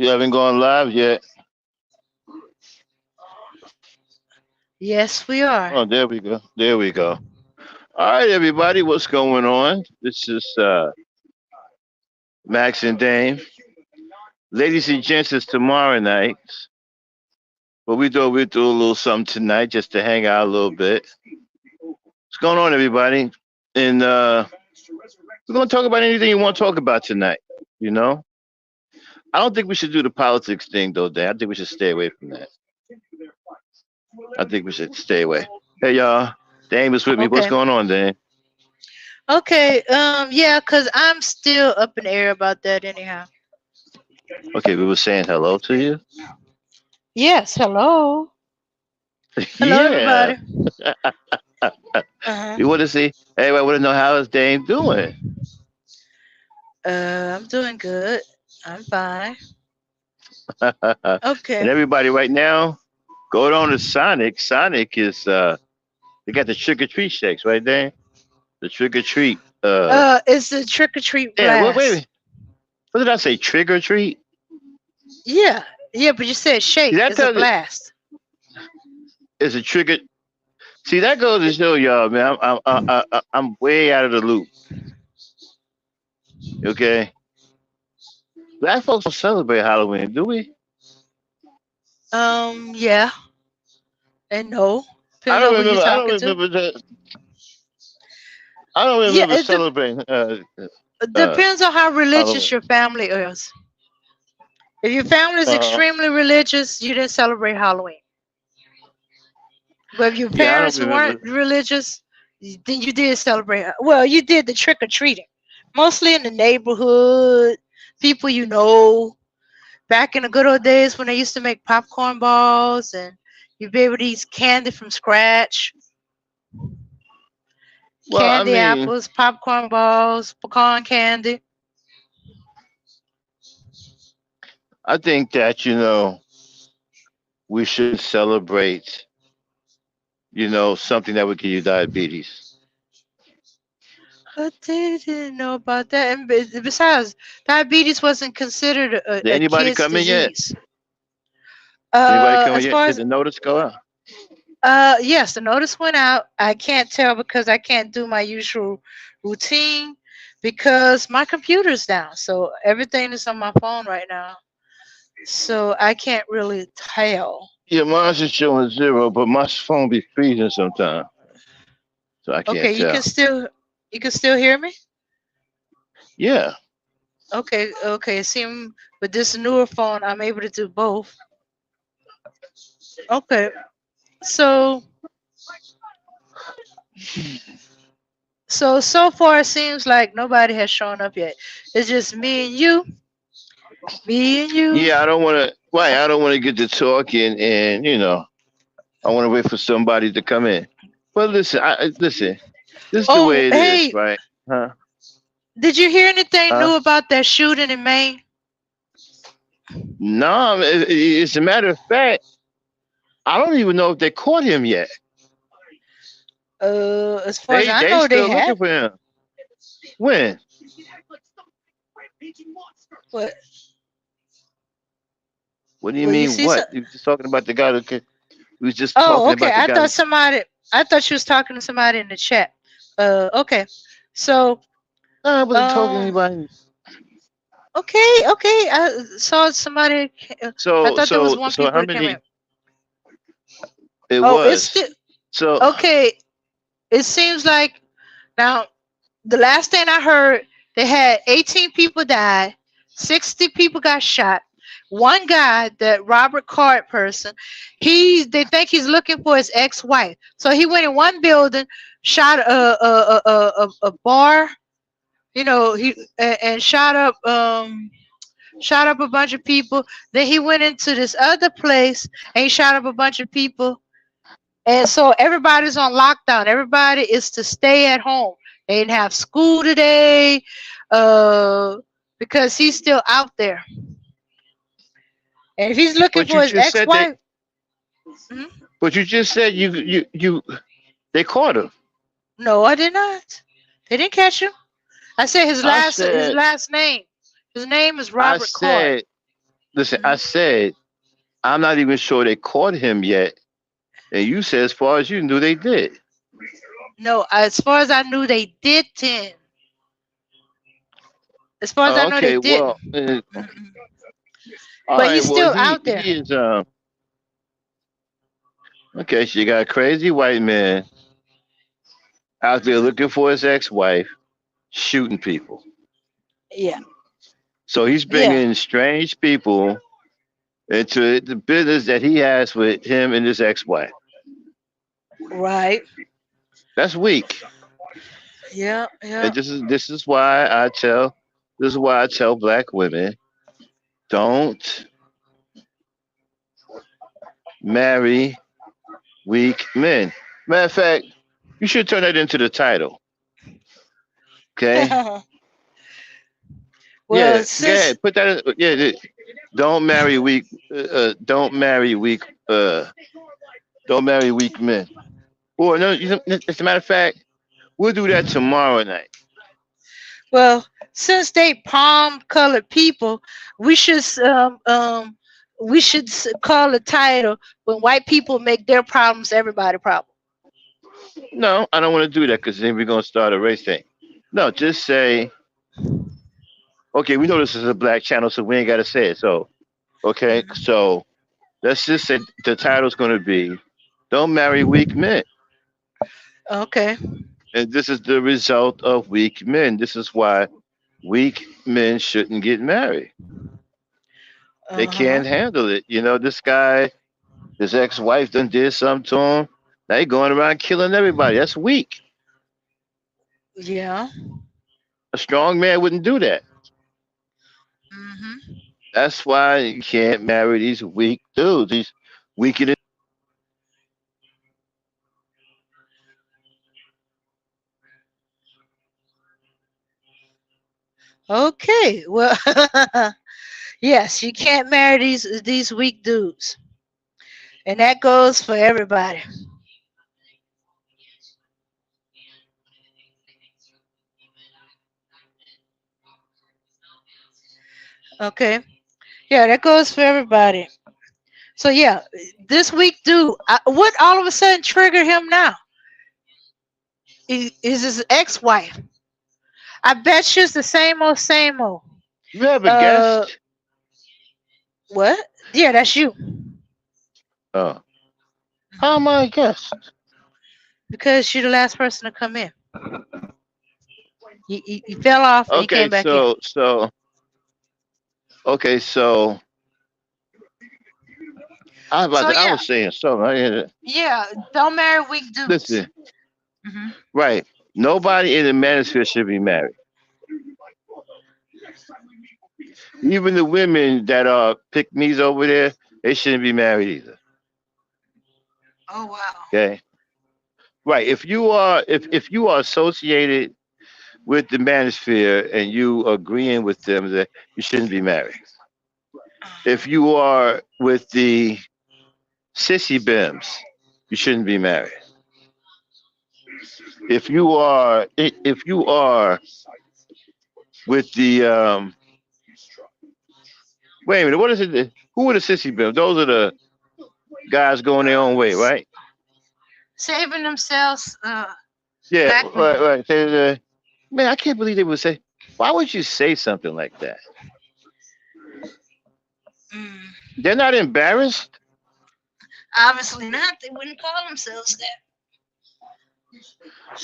You haven't gone live yet. Yes, we are. Oh, there we go. There we go. All right, everybody, what's going on? This is Max and Dame. Ladies and gents, it's tomorrow night, but we thought we'd do a little something tonight just to hang out a little bit. What's going on, everybody? And we're going to talk about anything you want to talk about tonight. You know, I don't think we should do the politics thing, though, Dan. I think we should stay away from that. I think we should stay away. Hey, y'all. Dame is with me. What's Okay. going on, Dame? Okay. Yeah, cause I'm still up in the air about that anyhow. Okay, we were saying hello to you. Yes. Hello. Hello, Yeah. everybody. Uh-huh. We want to see. Everybody want to know how is Dame doing. I'm doing good. I'm fine. And Okay. everybody right now, go on to Sonic. Sonic is they got the trick or treat shakes right there. The trick or treat. It's the trick or treat Yeah. Wait. blast. What did I say? Trick or treat? Yeah. Yeah, but you said See shake that is a tells you blast. it's a trick or. See that goes to show y'all, man. I'm way out of the loop. Okay, black folks don't celebrate Halloween, do we? Yeah. And no. I Depends don't on who you're remember. I don't talking to. remember that. I don't Yeah, remember celebrating uh, depends on how religious Halloween. your family is. If your family is Uh, extremely religious, you didn't celebrate Halloween. But if your yeah, I don't parents weren't remember. religious, then you did celebrate. Well, you did the trick or treating, mostly in the neighborhood, people you know. Back in the good old days when they used to make popcorn balls and you'd be able to eat candy from scratch, Well, I candy mean, apples, popcorn balls, pecan candy. I think that we shouldn't celebrate something that would give you diabetes. But they didn't know about that. And besides, diabetes wasn't considered Did a anybody kid's come in yet? disease. Anybody come in As yet? far Did as the notice go out? yes, the notice went out. I can't tell because I can't do my usual routine because my computer's down. So everything is on my phone right now. So I can't really tell. Yeah, mine's just showing zero, but my phone be freezing sometimes, so I can't Okay, tell. you can still hear me? Yeah. Okay, okay. See, with this newer phone, I'm able to do both. Okay, so so far it seems like nobody has shown up yet. It's just me and you. Yeah, I don't want to. Why? I don't want to get to talking, and I want to wait for somebody to come in. But listen. This is the Oh, way it is, hey, right? Huh? did you hear anything Huh? new about that shooting in Maine? No, it's a matter of fact. I don't even know if they caught him yet. As far as I They know, they still have. looking for him. When? But What do you well, you mean? see some. What? You just talking about the guy who? We was just Oh, talking okay. about the guy. I thought she was talking to somebody in the chat. Okay. So, No, I wasn't talking to um, anybody. okay, okay. I saw somebody. I thought there was one So people how that came in. many? It Oh, it's was. still So okay. It seems like now the last thing I heard, they had 18 people died, 60 people got shot. One guy, that Robert Card person, they think he's looking for his ex-wife. So he went in one building, shot a bar, and shot up a bunch of people. Then he went into this other place and he shot up a bunch of people. And so everybody's on lockdown. Everybody is to stay at home. They didn't have school today, uh, because he's still out there. And if he's looking but for you his just said they. ex-wife, mhm. But you just said you they caught him. No, I did not. They didn't catch him. I said his I last said name. His name is I Robert Card. said Listen, I Mhm. said I'm not even sure they caught him yet, and you said as far as you knew they did. No, as far as I knew, they didn't. As far as I Oh, know, they okay, didn't. well, Mm-mm. all But right. he's Well, still he out there. he is okay. So you got a crazy white man out there Hmm. looking for his ex-wife, shooting people. Yeah, So he's yeah, bringing strange people into the business that he has with him and his ex-wife. right. That's weak. Yeah, yeah. And this is why I tell black women don't marry weak men. Matter of fact, you should turn that into the title. Okay? Well, Yeah, go since ahead. Put that. Don't marry weak. Don't marry weak. Don't marry weak men. Or no. As a matter of fact, we'll do that tomorrow night. well, since they palm colored people, we should call the title "When White People Make Their Problems Everybody Problem." No, I don't want to do that because then we're gonna start a race thing. No, just say, okay, we know this is a black channel, so we ain't gotta say it. So, okay, Mhm. so let's just say the title's gonna be "Don't Marry Weak Men," Okay. and this is the result of weak men. This is why weak men shouldn't get married. They Uh huh. can't handle it. This guy, his ex-wife done did something to him. Now he going around killing everybody. That's weak. Yeah. A strong man wouldn't do that. Hmm. That's why you can't marry these weak dudes. These weak in Okay. Well, yes, you can't marry these weak dudes, and that goes for everybody. Okay. Yeah, that goes for everybody. So yeah, this week, dude, what all of a sudden triggered him now is his ex-wife. I bet you it's the same old, same old. You have a Uh, guest? what? Yeah, that's you. Oh. How am Mhm. I a guest? Because you're the last person to come in. You fell off and you Okay, came back in. so So I yeah, was saying something. yeah, don't marry weak dudes. Listen, Hmm. right. Nobody in the manosphere should be married. Even the women that are pick me's over there, they shouldn't be married either. Oh wow. Okay. Right. If you are associated with the manosphere and you agreeing with them that you shouldn't be married. If you are with the sissy bims, you shouldn't be married. If you are with the wait a minute, what is it? Who are the sissy bims? Those are the guys going their own way, right? Saving themselves, Yeah, black men. right. Man, I can't believe they would say. Why would you say something like that? Mm. They're not embarrassed. Obviously not. They wouldn't call themselves that.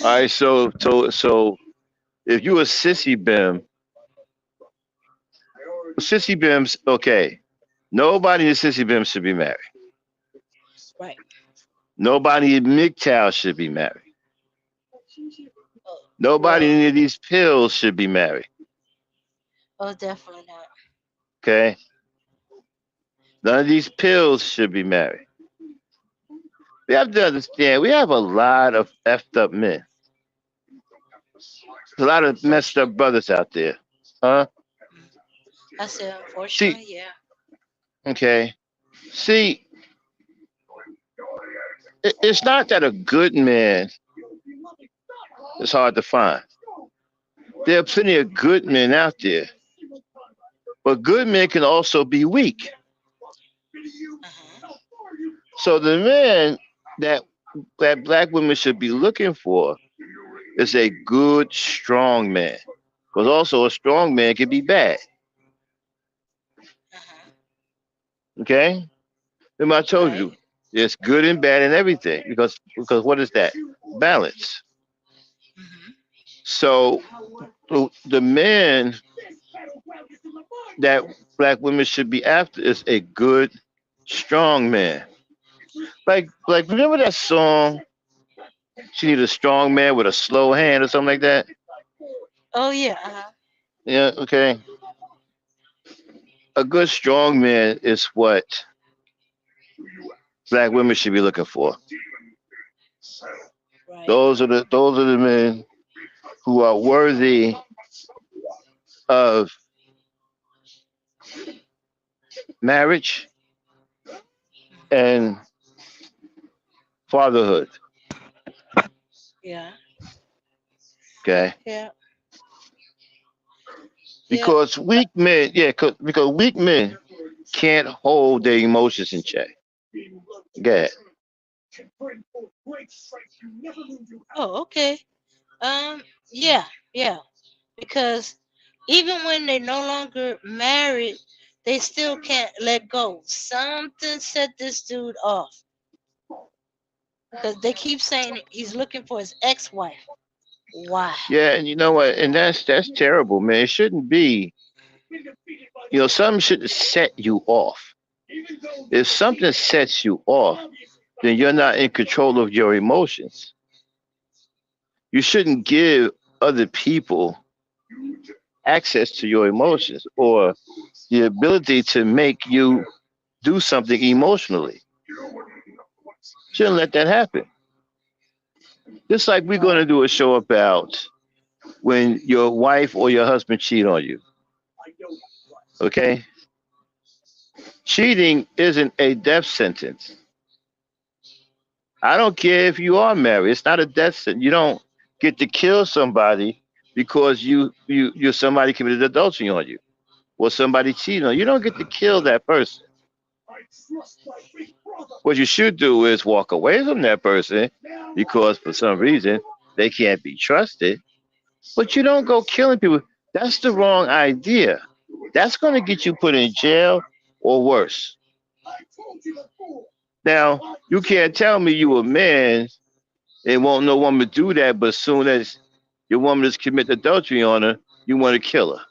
All right, so if you a sissy bim, sissy bims, okay. Nobody in the sissy bim should be married. Right. Nobody in MGTOW should be married. Oh, Nobody in well, any of these pills should be married. oh, definitely not. Okay? None of these pills should be married. We have to understand we have a lot of effed up men. There's a lot of messed up brothers out there. Huh? Mm. I said, See, unfortunately, yeah. okay. See, it's not that a good man is hard to find. There are plenty of good men out there, But good men can also be weak. Uh-huh. So the man that black women should be looking for is a good, strong man. Because also a strong man can be bad. Uh-huh. Okay? Remember I told Right. you, there's good and bad in everything. Because what is that? Balance. Mm-hmm. So the man that black women should be after is a good, strong man. Like remember that song? She need a strong man with a slow hand or something like that. Oh yeah. Uh-huh. Yeah, okay. A good strong man is what black women should be looking for. Right. Those are the men who are worthy of marriage and fatherhood. Yeah. Okay, Yeah. Yeah. because weak men, yeah, because weak men can't hold their emotions in check. Okay. Oh, okay. Yeah. Yeah. Because even when they no longer married, they still can't let go. Something set this dude off. Because they keep saying he's looking for his ex-wife. Why? Yeah, and you know what? And that's terrible, man. It shouldn't be. Something should set you off. If something sets you off, then you're not in control of your emotions. You shouldn't give other people access to your emotions or the ability to make you do something emotionally. Shouldn't let that happen. Just like we're going Right. to do a show about when your wife or your husband cheat on you. Okay? Cheating isn't a death sentence. I don't care if you are married. It's not a death sentence. You don't get to kill somebody because you somebody committed adultery on you or somebody cheated on you. You don't get to kill that person. What you should do is walk away from that person because for some reason they can't be trusted. But you don't go killing people. That's the wrong idea. That's going to get you put in jail or worse. Now, you can't tell me you a man and won't no woman do that, but as soon as your woman has committed adultery on her, you want to kill her.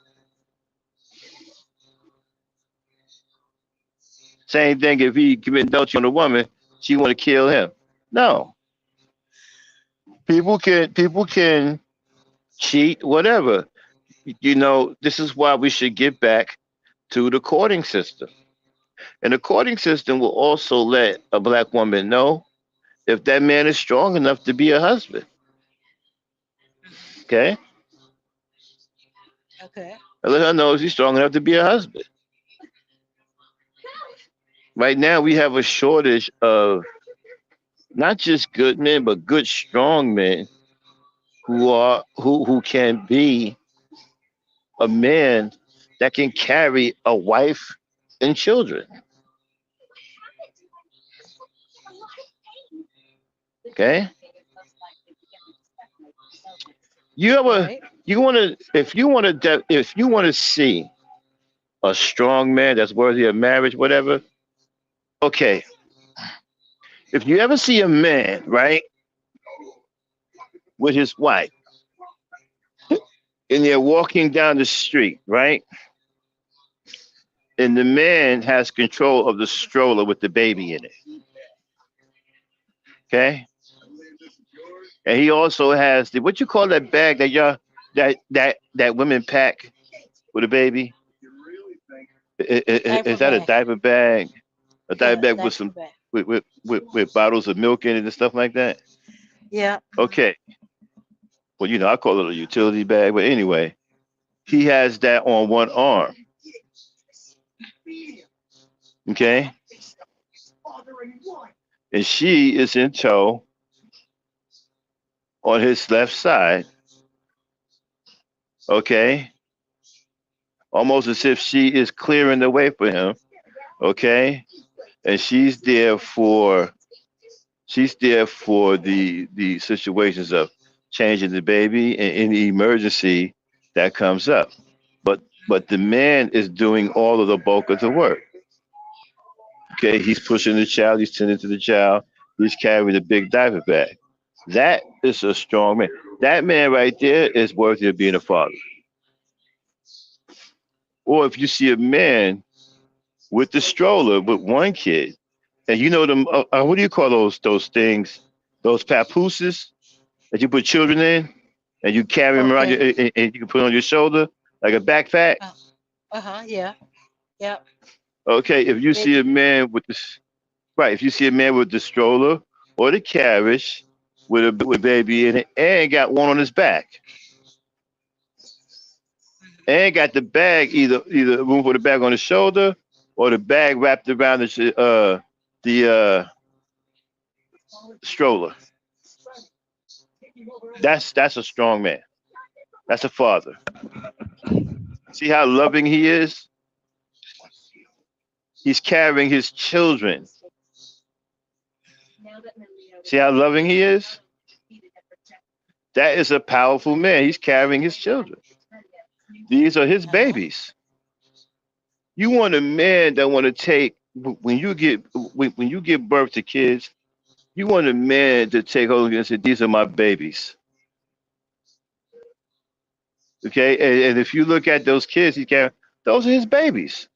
Same thing if he commit adultery on a woman, she want to kill him. No, people can cheat, whatever. This is why we should get back to the courting system. And the courting system will also let a black woman know if that man is strong enough to be a husband. Hmm. Okay? Okay. And let her know if he's strong enough to be a husband. Right now we have a shortage of not just good men, but good strong men who can be a man that can carry a wife and children. Okay? You ever Right. you wanna if you wanna see a strong man that's worthy of marriage, whatever, okay. If you ever see a man, right, with his wife, and they're walking down the street, right, and the man has control of the stroller with the baby in it, okay, and he also has the what you call that bag that y'all that women pack with a baby. Is Diaper that a bag. diaper bag? A diaper Yeah, bag with diaper some bag. with bottles of milk in it and stuff like that. Yeah. Okay, well I call it a utility bag, but anyway, he has that on one arm. Okay, and she is in tow on his left side. Okay, almost as if she is clearing the way for him. Okay, and she's there for the situations of changing the baby and any emergency that comes up. But the man is doing all of the bulk of the work. Okay, he's pushing the child, he's tending to the child, he's carrying the big diaper bag. That is a strong man. That man right there is worthy of being a father. Or if you see a man with the stroller with one kid, and you know them, what do you call those things? Those papooses that you put children in, and you carry them around, Okay. and you can put on your shoulder like a backpack. Uh huh. Yeah. Yep. Okay, if you see a Baby. man with this, right? If you see a man with the stroller or the carriage with a baby in it, and got one on his back, and got the bag either room for the bag on the shoulder or the bag wrapped around the stroller. That's a strong man. That's a father. See how loving he is? He's carrying his children. See how loving he is? That is a powerful man. He's carrying his children. These are his Uh huh. babies. You want a man that want to take when you give birth to kids. You want a man to take hold of you and say, "These are my babies." Okay, and if you look at those kids, he's carrying. Those are his babies.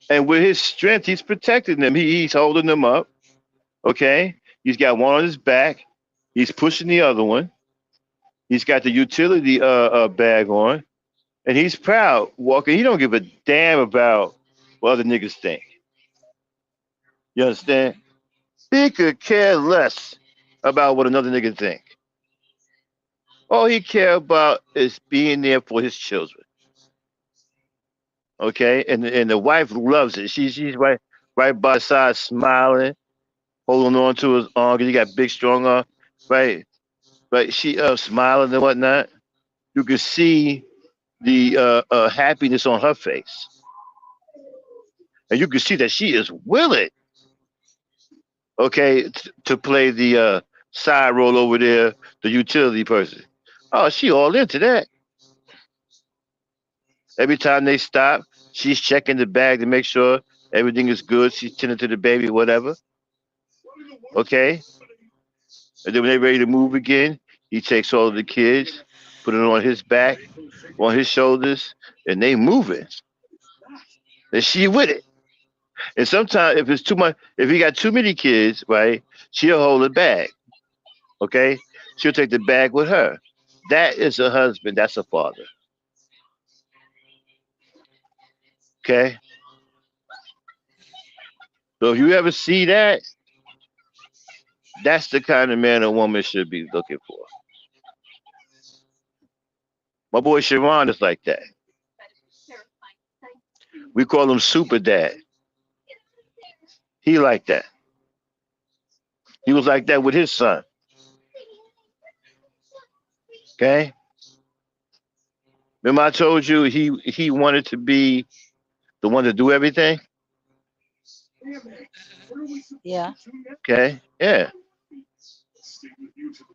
And with his strength, he's protecting them. He's holding them up. Okay, he's got one on his back. He's pushing the other one. He's got the utility bag on, and he's proud walking. He don't give a damn about what other niggas think. You understand? He could care less about what another nigga think. All he care about is being there for his children. Okay, and the wife loves it. She's right by his side, smiling, holding on to his arm. 'Cause he got big, strong arm. Right, right. She smiling and whatnot. You can see the happiness on her face, and you can see that she is willing. Okay, to play the side role over there, the utility person. Oh, she all into that. Every time they stop, she's checking the bag to make sure everything is good. She's tending to the baby, whatever. Okay, and then when they're ready to move again, he takes all of the kids, put it on his back, on his shoulders, and they moving. And she with it. And sometimes if it's too much, if he got too many kids, right, she'll hold it back. Okay, she'll take the bag with her. That is a husband. That's a father. Okay, so if you ever see that, that's the kind of man a woman should be looking for. My boy Sharon is like that. We call him Super Dad. He like that. He was like that with his son. Okay. Remember I told you he wanted to be the one to do everything. Yeah. Okay. Yeah.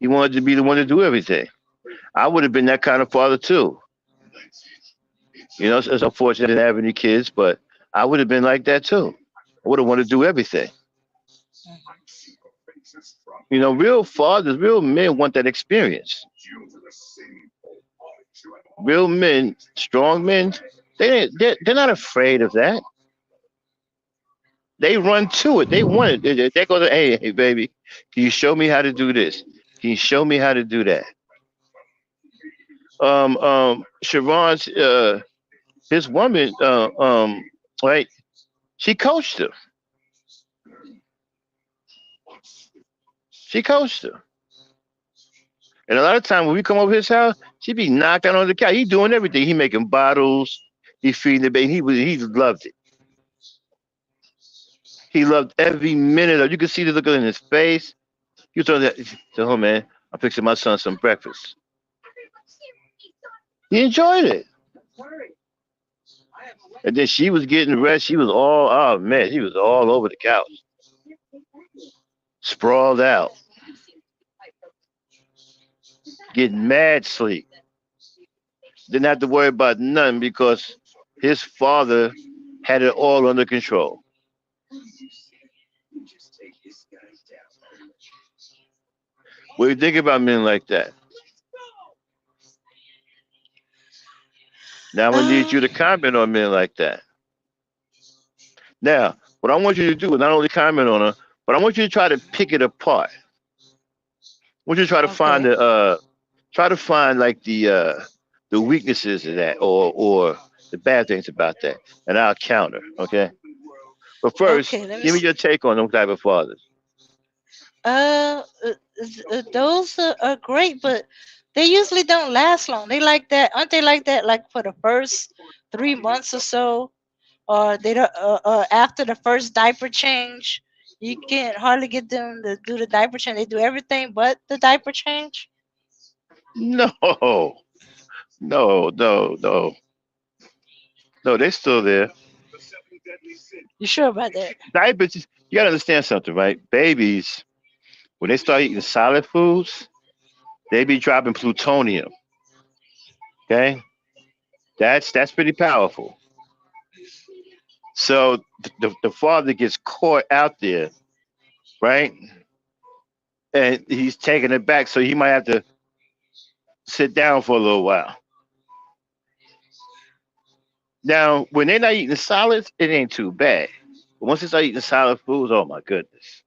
He wanted to be the one to do everything. I would have been that kind of father too. It's unfortunate I didn't have any kids, but I would have been like that too. I would have wanted to do everything. Mhm. Real fathers, real men want that experience. Real men, strong men, they're not afraid of that. They run to it. They want it. They go to, hey, baby, can you show me how to do this? Can you show me how to do that? Sharon's, his woman, right? She coached him. She coached him. And a lot of time when we come over his house, she be knocked out on the couch. He doing everything. He making bottles. He feeding the baby. He loved it. He loved every minute of. You could see the look in his face. You told that, oh man, I'm fixing my son some breakfast. He enjoyed it. And then she was getting rest. She was all, oh man, she was all over the couch, sprawled out, getting mad sleep. Didn't have to worry about nothing because his father had it all under control. What do you think about men like that? Now I'm gonna need Um, you to comment on men like that. Now, what I want you to do is not only comment on her, but I want you to try to pick it apart. I want you to okay. try to find like the weaknesses of that or the bad things about that, and I'll counter. Okay, but first, Okay, let me give me see. your take on them type of fathers. Those are great, but they usually don't last long. They like that, aren't they? Like that, like for the first 3 months or so, or they don't. After the first diaper change, you can't hardly get them to do the diaper change. They do everything but the diaper change. No, no. No, they're still there. You sure about that? Diapers, you gotta understand something, right? Babies, when they start eating solid foods, they be dropping plutonium. Okay, that's pretty powerful. So the father gets caught out there, right? And he's taking it back, so he might have to sit down for a little while. Now, when they're not eating solids, it ain't too bad. But once they start eating solid foods, oh my goodness,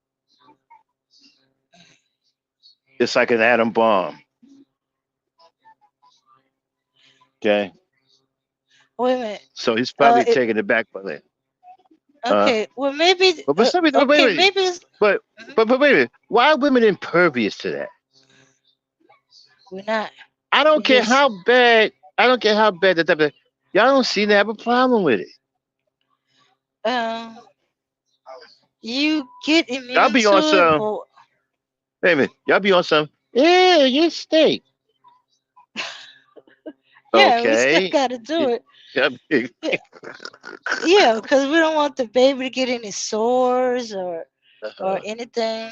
it's like an atom bomb. Okay, Wait a minute. so he's probably It taking it back for that. Uh, okay. Well, maybe. but some people, wait a Okay, minute, maybe. It's, but mhm, but wait a minute, why are women impervious to that? we're not. I We don't care just how bad. I don't care how bad the type of y'all don't seem to have a problem with it. um. You get Y'all immune be on to it, some. but Wait a minute, y'all be on some. Yeah, you stink. yeah, we still Okay. got to do it. Y'all be, Yeah, yeah, because we don't want the baby to get any sores or uh, anything.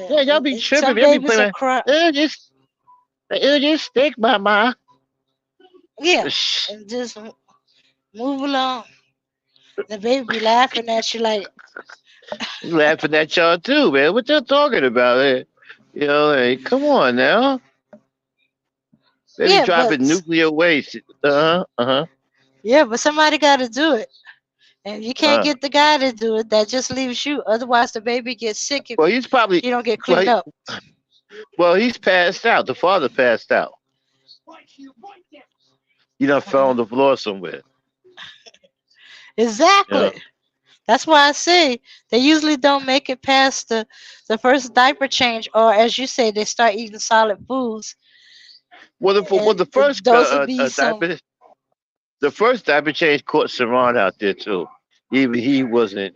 yeah, y'all be And tripping. some Y'all be babies are playing. cry. Just just stink, mama. Yeah, and just move along. The baby be laughing at you like, Laughing at y'all too, man. What y'all talking about? You know, like, come on now. They be yeah, but dropping nuclear waste. yeah, but somebody got to do it. And if you can't Uh. get the guy to do it, that just leaves you. Otherwise, the baby gets sick if Well, he's probably you don't get well. cleaned up. Well, he's passed out. The father passed out. He done fell Mhm. on the floor somewhere. You know. Exactly. That's why I say they usually don't make it past the first diaper change, or as you say, they start eating solid foods, Well, and the first those would be some. diaper change caught Saran out there too. Even he wasn't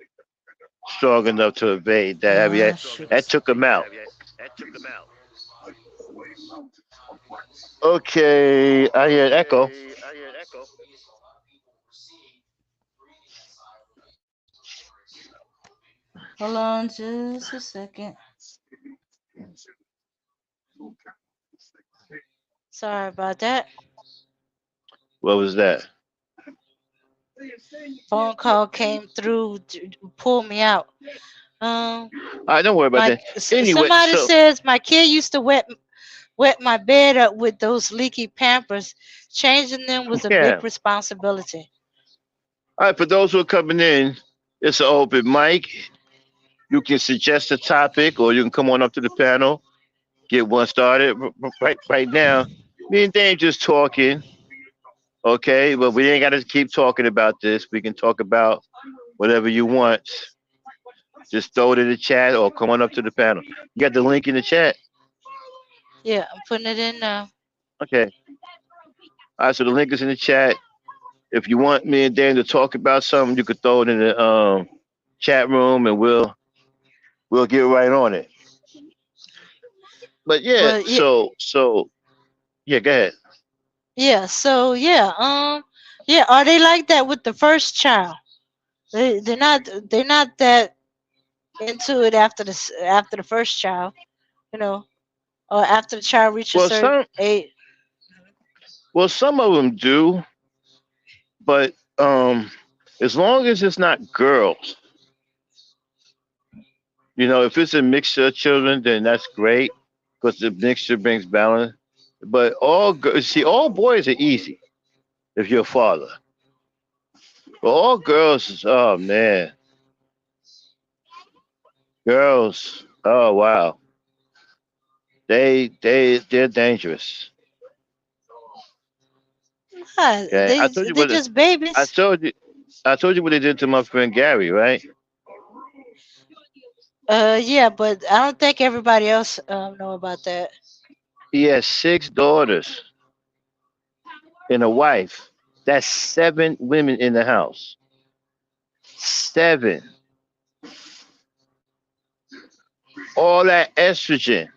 strong enough to evade that. I mean, Oh that shoot! took him out. Okay, I hear an echo. Hold on, just a second. Sorry about that. What was that? Phone call came through to pull me out. Um, All right, don't worry about that. Anyway, somebody so says my kid used to wet my bed up with those leaky Pampers. Changing them was a yeah. big responsibility. All right, for those who are coming in, it's an open mic. You can suggest a topic, or you can come on up to the panel, get one started. Right now, me and Dave just talking. Okay, but we ain't got to keep talking about this. We can talk about whatever you want. Just throw it in the chat or come on up to the panel. You got the link in the chat. Yeah, I'm putting it in now. Okay. All right, so the link is in the chat. If you want me and Dan to talk about something, you could throw it in the chat room, and we'll get right on it. But yeah, But yeah, so yeah, go ahead. Yeah. So yeah. Yeah. Are they like that with the first child? They're not. They're not that into it after the first child. You know, or after the child reaches a Well, certain some age. well some of them do, but as long as it's not girls, if it's a mixture of children, then that's great because the mixture brings balance. But all boys are easy if you're a father. But all girls is oh man, girls. Oh wow, they're dangerous. Ah, Okay, they just I babies. told you I told you what they did to my friend Gary, right? Yeah, but I don't think everybody else know about that. He has 6 daughters and a wife. That's 7 women in the house. 7. All that estrogen.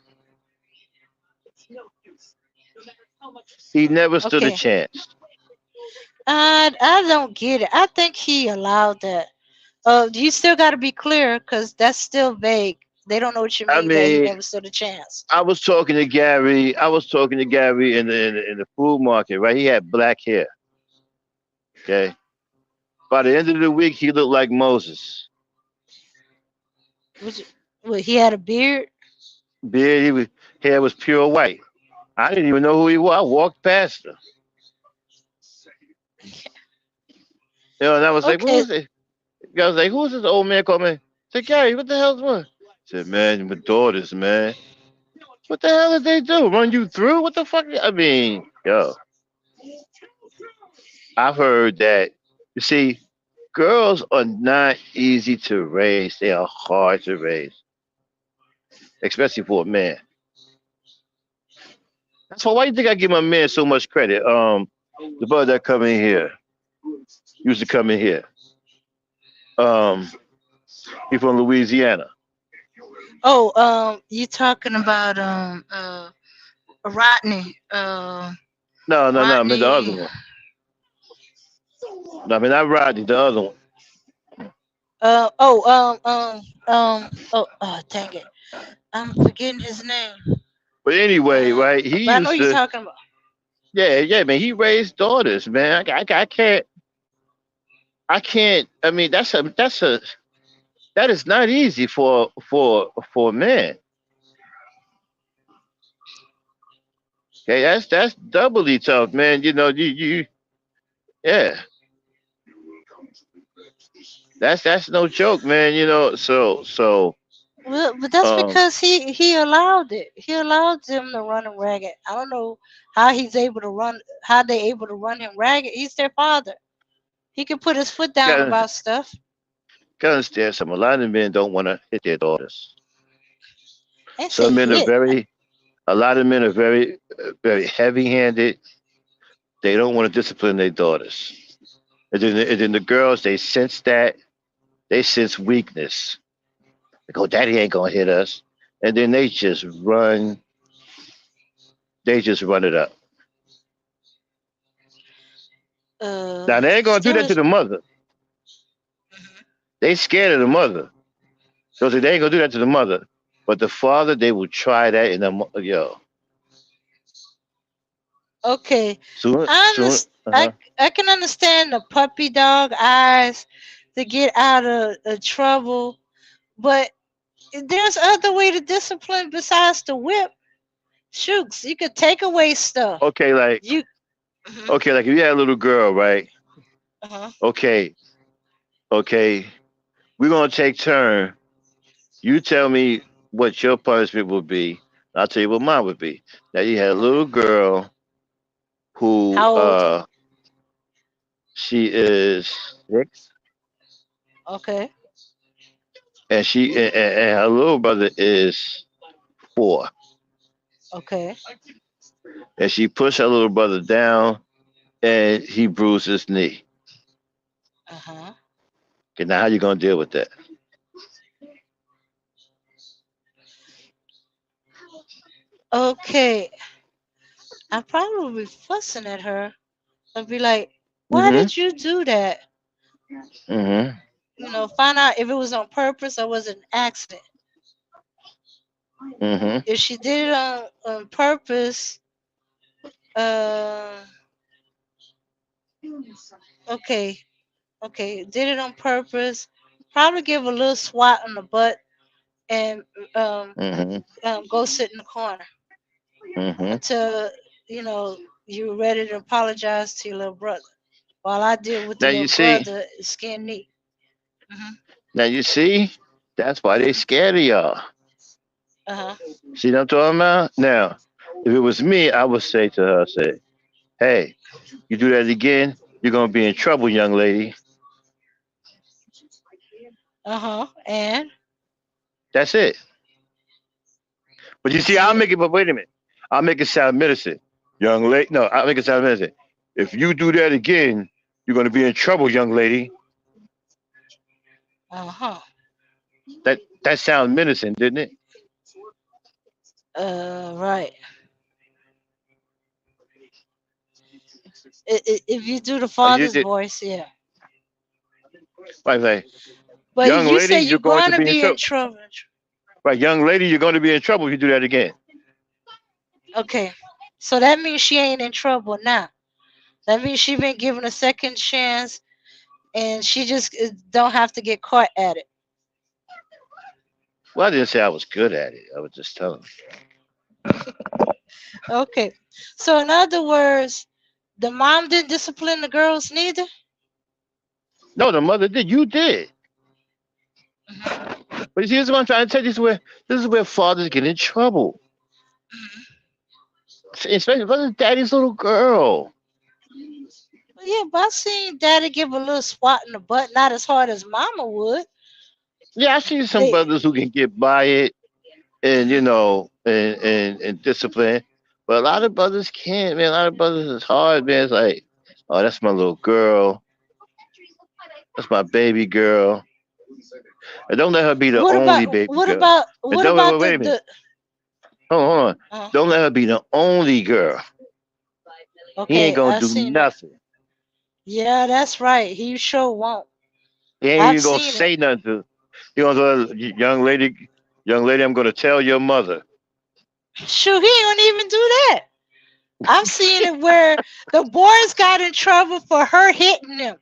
He never stood a Okay. chance. I don't get it. I think he allowed that. You still got to be clear because that's still vague. They don't know what you I mean that he mean, never stood a chance. I was talking to Gary. I was talking to Gary in the food market, right? He had black hair. Okay. By the end of the week, he looked like Moses. Which, well, he had a beard. Beard, hair was pure white. I didn't even know who he was. I walked past him. And I was like, "What Okay, was it?" I was like, "Who's this old man called me?" I said, "Gary, what the hell's what?" I said, "Man, my daughters, man. What the hell did they do? Run you through? What the fuck? I mean, yo, I've heard that. You see, girls are not easy to raise. They are hard to raise, especially for a man. That's why you think I give my man so much credit? The brother that come in here used to come in here. Um, he from Louisiana. oh, you talking about Rodney? No, no, no. I mean the other Rodney. one. No, I mean not Rodney. The other one. Dang it, I'm forgetting his name. But anyway, Uh, right? He but I know used you're to. talking about. Yeah, yeah, man. He raised daughters, man. I can't. I can't. I mean, that is not easy for a man. Okay, that's doubly tough, man. Yeah, that's no joke, man. Well, but that's Um, because he allowed it. He allowed them to run him ragged. I don't know how they able to run him ragged. He's their father. He can put his foot down gotta, about stuff. gotta understand something. A lot of men don't want to hit their daughters. I say Some men are hit. very. A lot of men are very heavy-handed. They don't want to discipline their daughters. And then the girls, they sense that. They sense weakness. They go, Daddy ain't gonna hit us. And then they just run. They just run it up. Now they ain't gonna do Still that to is. the mother. Mhm. They scared of the mother. So they ain't gonna do that to the mother. But the father, they will try that in yo. Okay, Soon, I soon. understand. Uh-huh. I can understand the puppy dog eyes to get out of trouble, but there's other way to discipline besides the whip. Shooks, you could take away stuff. Okay, like You. Mhm. okay, like if you had a little girl, right? Uh-huh. Okay, okay, we're gonna take turn. You tell me what your punishment would be. I'll tell you what mine would be. Now you had a little girl who How old? she is 6, Okay. and her little brother is 4, Okay. and she pushed her little brother down, and he bruised his knee. Uh-huh. Okay, now how you gonna deal with that? Okay. I probably would be fussing at her. I'd be like, "Why Mm-hmm. did you do that?" Mm-hmm. Find out if it was on purpose or was it an accident. Mm-hmm. If she did it on purpose, uh, okay, okay, did it on purpose. Probably give a little swat on the butt and um, Mm-hmm. go sit in the corner Mm-hmm. until you know you're ready to apologize to your little brother. While I deal with the Now little you see. brother, skin knee. Hmm. Now you see. That's why they scared of y'all. Uh huh. See what I'm talking about? Now, if it was me, I would say to her, say, "Hey, you do that again, you're gonna be in trouble, young lady." Uh huh. And That's it. But you see, that's I'll it. make it. But wait a minute, I'll make it sound menacing, young lady. No, I'll make it sound menacing. If you do that again, you're gonna be in trouble, young lady. Uh huh. That sounds menacing, didn't it? Right. If you do the You father's did voice, yeah. like, But if young you lady, say you're you're going going to to be in be in trouble. trouble, Right, young lady, you're going to be in trouble if you do that again. okay. So that means she ain't in trouble now. That means she been given a second chance, and she just don't have to get caught at it. Well, I didn't say I was good at it. I was just telling. Okay. So in other words, the mom didn't discipline the girls neither. No, the mother did. You did. Hmm. But you see, this is what I'm trying to tell you. This is where fathers get in trouble, especially if it's daddy's little girl. Yeah, but I seen daddy give a little swat in the butt, not as hard as mama would. Yeah, I see some They, brothers who can get by it and mhm. and discipline, but a lot of brothers can't. Man, a lot of brothers is hard. Man, it's like, oh, that's my little girl. That's my baby girl. And don't let her be the What about only baby what girl. about And what don't about wait a minute. the Hold on. uh, Don't let her be the only girl. He ain't okay, gonna I do seen that. nothing. Yeah, that's right. He sure won't. He ain't I've even gonna seen it. say nothing to. He gonna say, young lady, I'm gonna tell your mother. Shoot, he ain't gonna even do that. I've seen it where the boys got in trouble for her hitting him.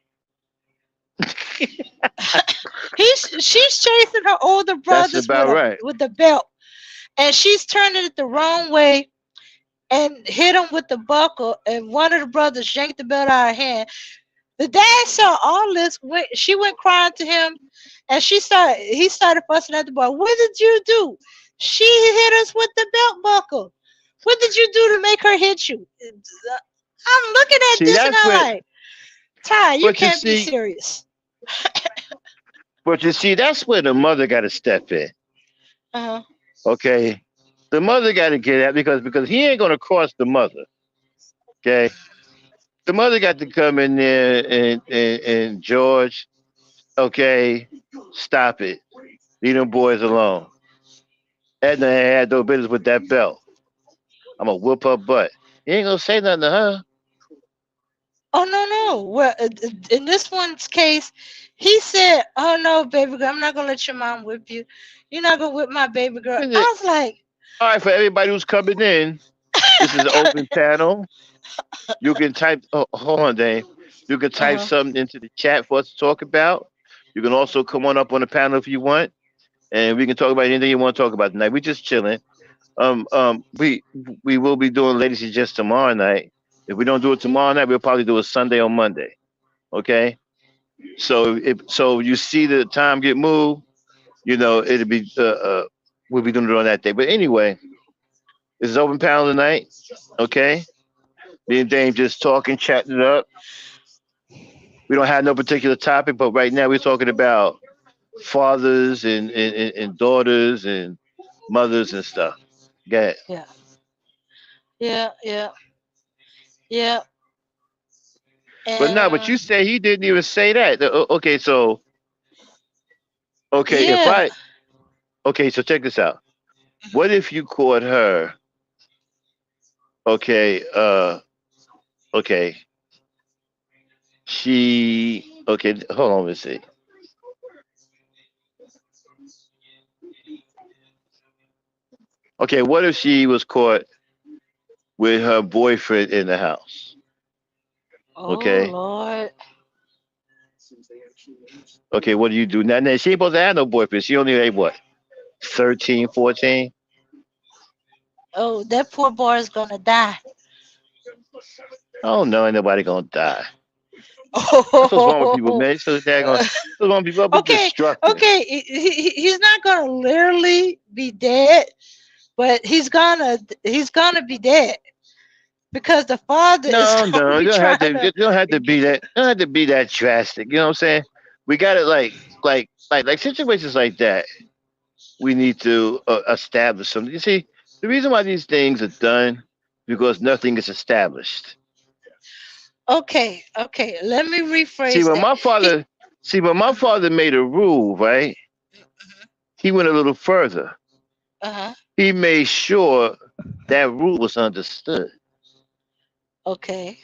She's chasing her older That's brothers about right. with the belt, and she's turning it the wrong way and hit him with the buckle. And one of the brothers yanked the belt out of her hand. The dad saw all this. She went crying to him, and he started fussing at the boy. What did you do? She hit us with the belt buckle. What did you do to make her hit you? I'm looking at See, this and that's I'm what. like, Ty, you But you can't be see, serious. that's where the mother got to step in. Uh-huh. Okay, the mother got to get that because he ain't gonna cross the mother. Okay, the mother got to come in there and George. Okay, stop it. Leave them boys alone. Edna had no business with that belt. I'm gonna whoop her butt. He ain't gonna say nothing to her. Oh no no. Well, in this one's case, he said, "Oh no, baby girl, I'm not gonna let your mom whip you. You're not gonna whip my baby girl." I was like, All right, for everybody who's coming in, this is an open panel. You can type. Oh, hold on, Dave. You can type "Uh something into the chat for us to talk about. You can also come on up on the panel if you want, and we can talk about anything you want to talk about tonight. We're just chilling. We will be doing ladies and gents tomorrow night. If we don't do it tomorrow night, we'll probably do it Sunday or Monday. Okay. So if you see the time get moved, it'll be we'll be doing it on that day. But anyway, this is open panel tonight. Okay. Me and Dame just talking, chatting it up. We don't have no particular topic, but right now we're talking about fathers and daughters and mothers and stuff. Yeah. yeah, yeah, yeah, yeah." But no, And but you say he didn't even say that. Okay, so okay, if yeah, I okay, so check this out. What if you caught her Okay, okay. Okay, hold on, let's see. Okay, what if she was caught with her boyfriend in the house? Oh Okay, Lord. okay, what do you do? Now she ain't supposed to have no boyfriend. She only like what, 13, 14? Oh, that poor boy is gonna die. Oh no, ain't nobody gonna die. That's what's wrong with people, Oh. man. So daggone, what's wrong with people? Be Okay, destructive. okay. He's not gonna literally be dead, but he's gonna be dead because the father is No, gonna no, be you don't have trying to. to. You don't have to be that. You don't have to be that drastic. You know what I'm saying? We got it like situations like that. We need to establish something. You see, the reason why these things are done because nothing is established. Okay, okay. Let me See, rephrase when that. my He. father, see, when my father made a rule, right? He went a little further. Uh huh. He made sure that rule was understood. Okay.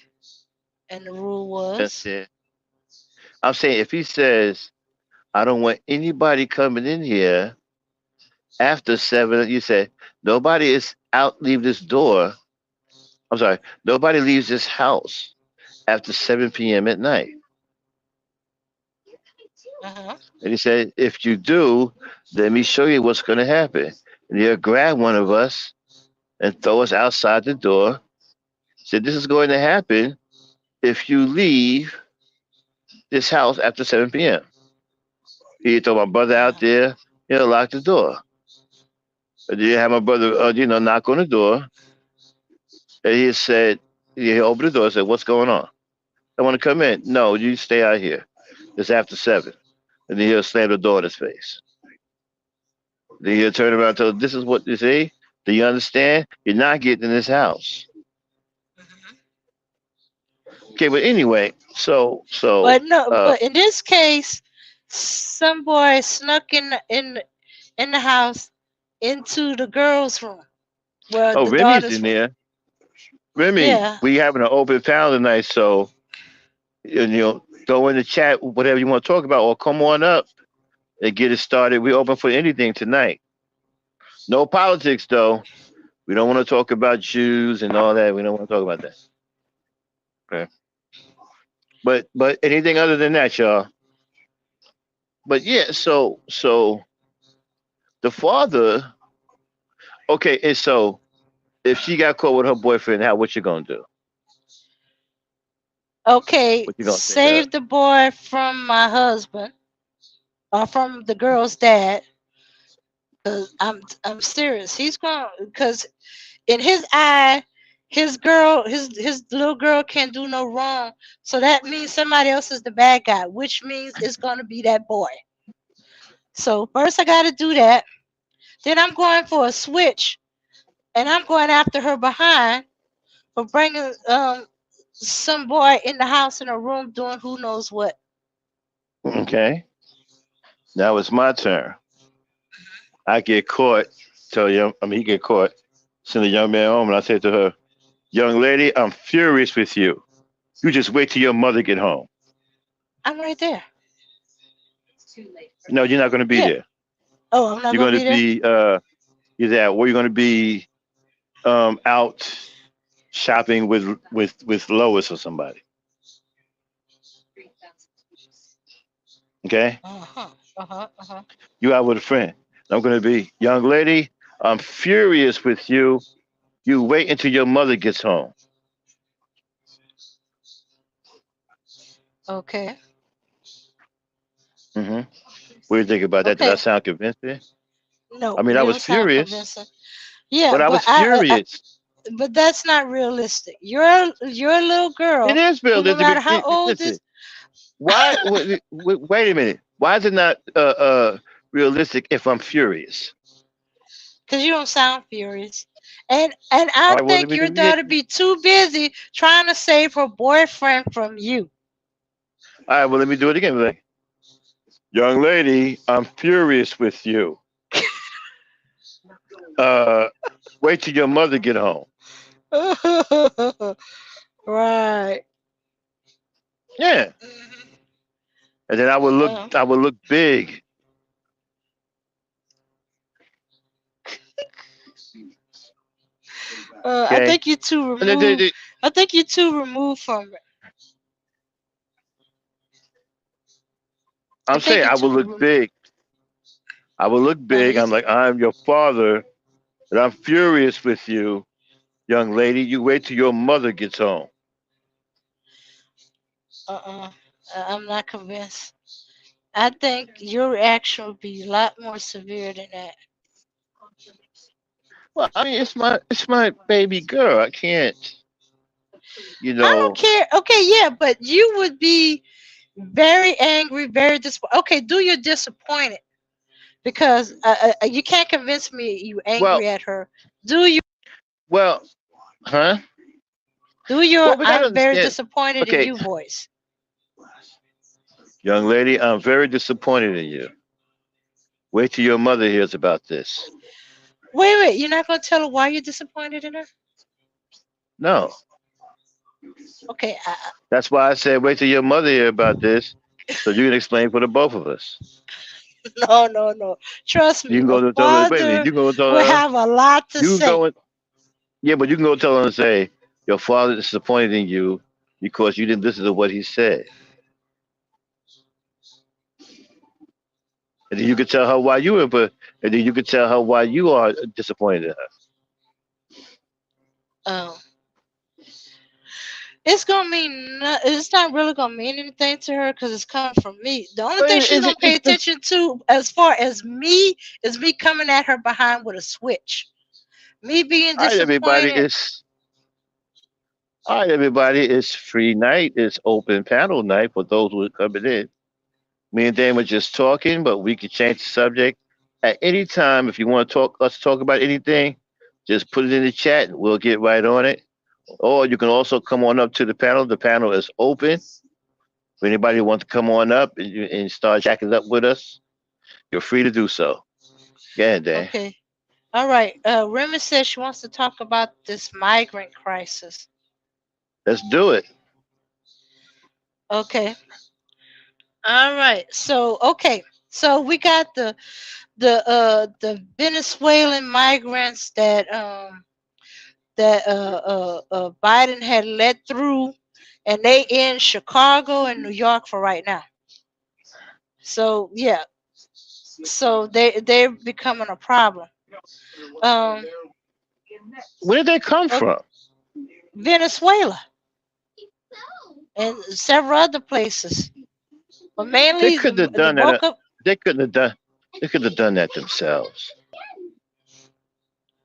And the rule That's was. it. I'm saying if he says, "I don't want anybody coming in here after 7," you say, "Nobody is out. Leave this door." I'm sorry. Nobody leaves this house after 7 p.m. at night. Uh huh. And he said, if you do, let me show you what's going to happen. And he'll grab one of us and throw us outside the door. He said, this is going to happen if you leave this house after 7 p.m. He throw my brother out there. He'll lock the door. And then have my brother, knock on the door. And he said, he opened the door and said, what's going on? I want to come in. No, you stay out here. It's after 7. And then he'll slam the door in his face. Then he'll turn around and tell, this is what you see. Do you understand? You're not getting in this house. Okay, but anyway, But no, uh but in this case, some boy snuck in the house into the girls' room, well, oh, the Remy's in daughter's room. there. Remy, Yeah. we having an open panel tonight, so go in the chat, whatever you want to talk about, or come on up and get it started. We open for anything tonight. No politics though. We don't want to talk about Jews and all that. We don't want to talk about that. Okay. But anything other than that, y'all. But yeah, so the father. Okay, and so if she got caught with her boyfriend, what you gonna do? Okay, What you gonna say to her? save the boy from my husband or from the girl's dad. Cause I'm serious. He's going because in his eye, his little girl can't do no wrong. So that means somebody else is the bad guy, which means it's gonna be that boy. So first I gotta do that. Then I'm going for a switch, and I'm going after her behind for bringing some boy in the house in a room doing who knows what. Okay. Now it's my turn. I get caught. He get caught. Send a young man home, and I say to her, "Young lady, I'm furious with you. You just wait till your mother get home. I'm right there. No, you're not going to be Yeah. there. Oh, I'm not You're gonna going to be there. be you're there. Or you're going to be out shopping with Lois or somebody. Okay, Uh huh. Uh huh. Uh huh. you out with a friend. I'm going to be, young lady, I'm furious with you. You wait until your mother gets home. Okay. hmm What do you think about that? Did I Okay. sound convincing? I No, mean, I you was don't sound furious, convincing. Yeah, but I but was furious. but that's not realistic. You're a little It girl is who, no matter realistic. how old Listen, is, why? Wait a minute. Why is it not realistic if I'm furious? because you don't sound furious. And I All right. Well, let think me your let me get. daughter be too busy trying to save her boyfriend from you. All right. Well, let me do it again. Like, young lady, I'm furious with you. Uh, wait till your mother get home. Right. Yeah, Mhm. and then Uh, I would look big. I Okay, think you're too and removed. I think you're too removed from it. I I'm think saying you're I would too look big. I would look big. you, I'm like, I'm your father, and I'm furious with you, young lady. You wait till your mother gets home. uh-uh. I'm not convinced. I think your reaction would be a lot more severe than that. Well, I mean, it's my baby girl. I can't, you I don't know. care. Okay, yeah, but you would be very angry, very disappointed. Okay, do you're disappointed because you can't convince me you Well, angry at her. Do you? well, huh? Do your Well, we gotta I'm very understand. disappointed in Okay, you voice? young lady, I'm very disappointed in you. Wait till your mother hears about this. Wait. You're not gonna tell her why you're disappointed in her? No, Okay. that's why I said wait till your mother hear about this, so you can explain for the both of us. No. Trust You me, can a go to tell her. Wait a minute. father You can go tell will her. have a lot to You can say. go and yeah, but you can go tell her and say your father is disappointed in you because you didn't listen to what he said, and then you can tell her why you were, but and then you can tell her why you are disappointed in her. Um, it's gonna mean it's not really gonna mean anything to her because it's coming from me. The only But thing she's is gonna pay it, attention to, as far as me, is me coming at her behind with a switch. Me being all right, everybody. disappointed. All right, everybody. It's free night. It's open panel night for those who are coming in. Me and Dan were just talking, but we could change the subject at any time. If you want to talk, us talk about anything, just put it in the chat. And we'll get right on it. Or you can also come on up to the panel. The panel is open. If anybody wants to come on up and start jacking up with us, you're free to do so. Go ahead, Dan. Okay. All right. Remy says she wants to talk about this migrant crisis. Let's do it. Okay. All right. So we got the Venezuelan migrants that Biden had let through, and they in Chicago and New York for right now. So yeah, so they're becoming a problem. Um, Where did they come uh, from? Venezuela and several other places, but They mainly couldn't have the done that. bulk of They couldn't have done. They could have done that themselves.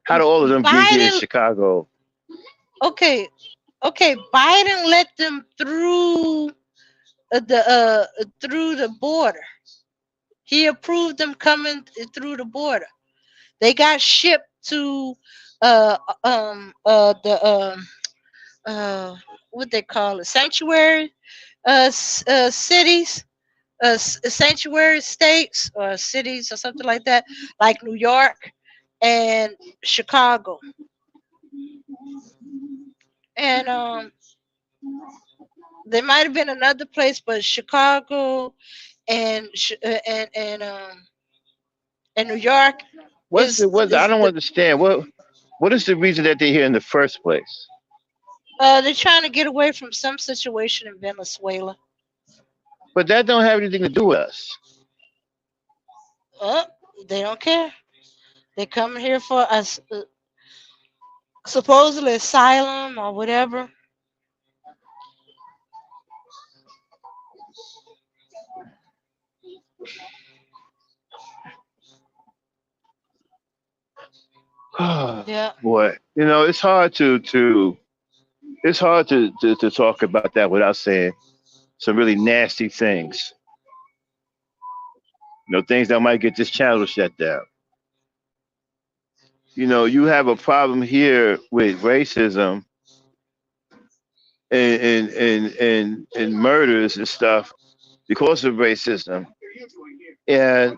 How do all of them get here in Biden. Chicago? Okay, okay, Biden let them through the border. He approved them coming through the border. They got shipped to the uh what they call it, sanctuary cities, sanctuary states or cities or something like that, like New York and Chicago, and there might have been another place, but Chicago and and New York What's the what? I is don't the understand. What is the reason that they're here in the first place? they're trying to get away from some situation in Venezuela. But that don't have anything to do with us. Uh, they don't care. They come here for us, supposedly asylum or whatever. Yeah. Boy, it's hard to talk about that without saying some really nasty things. Things that might get this channel shut down. You have a problem here with racism and murders and stuff because of racism, and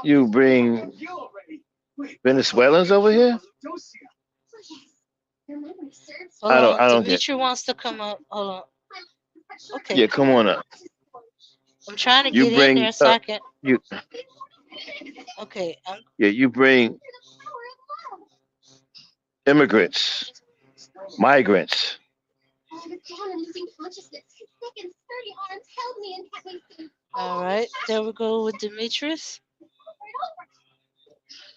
you bring Venezuelans over here. Hold I don't. on. I don't get. Dimitri wants to come up. Hold on. Okay. Yeah, come on up. I'm trying to You get in bring there so I can. you. Okay. Yeah, you bring immigrants, migrants. All right. There we go with Demetrius.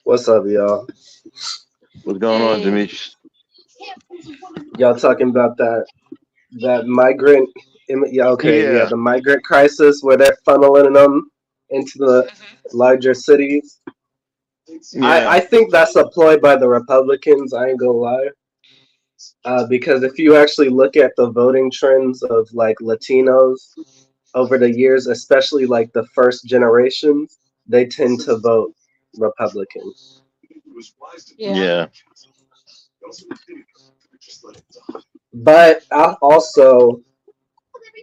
What's up, y'all? What's going on, Hey. Demetrius? Y'all talking about that migrant? Yeah, okay, yeah, Yeah, the migrant crisis where they're funneling them into the Hmm. larger cities. I yeah. think that's a ploy by the Republicans. I ain't gonna lie, because if you actually look at the voting trends of like Latinos over the years, especially like the first generations, they tend to vote Republican. Yeah. Yeah. But also,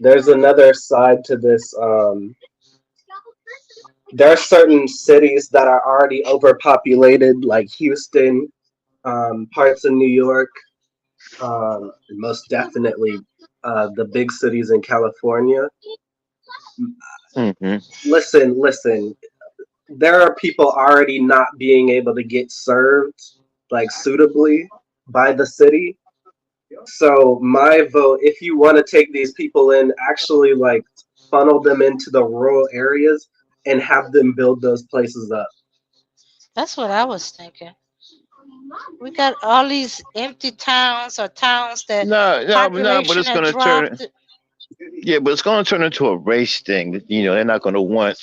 there's another side to this. There are certain cities that are already overpopulated, like Houston, parts of New York, most definitely the big cities in California. Hmm. Listen. There are people already not being able to get served like suitably by the city. So my vote, if you want to take these people in, actually like funnel them into the rural areas and have them build those places up. That's what I was thinking. We got all these empty towns or towns that No, but population it's had gonna turn. dropped. Yeah, but it's gonna turn into a race thing. They're not gonna want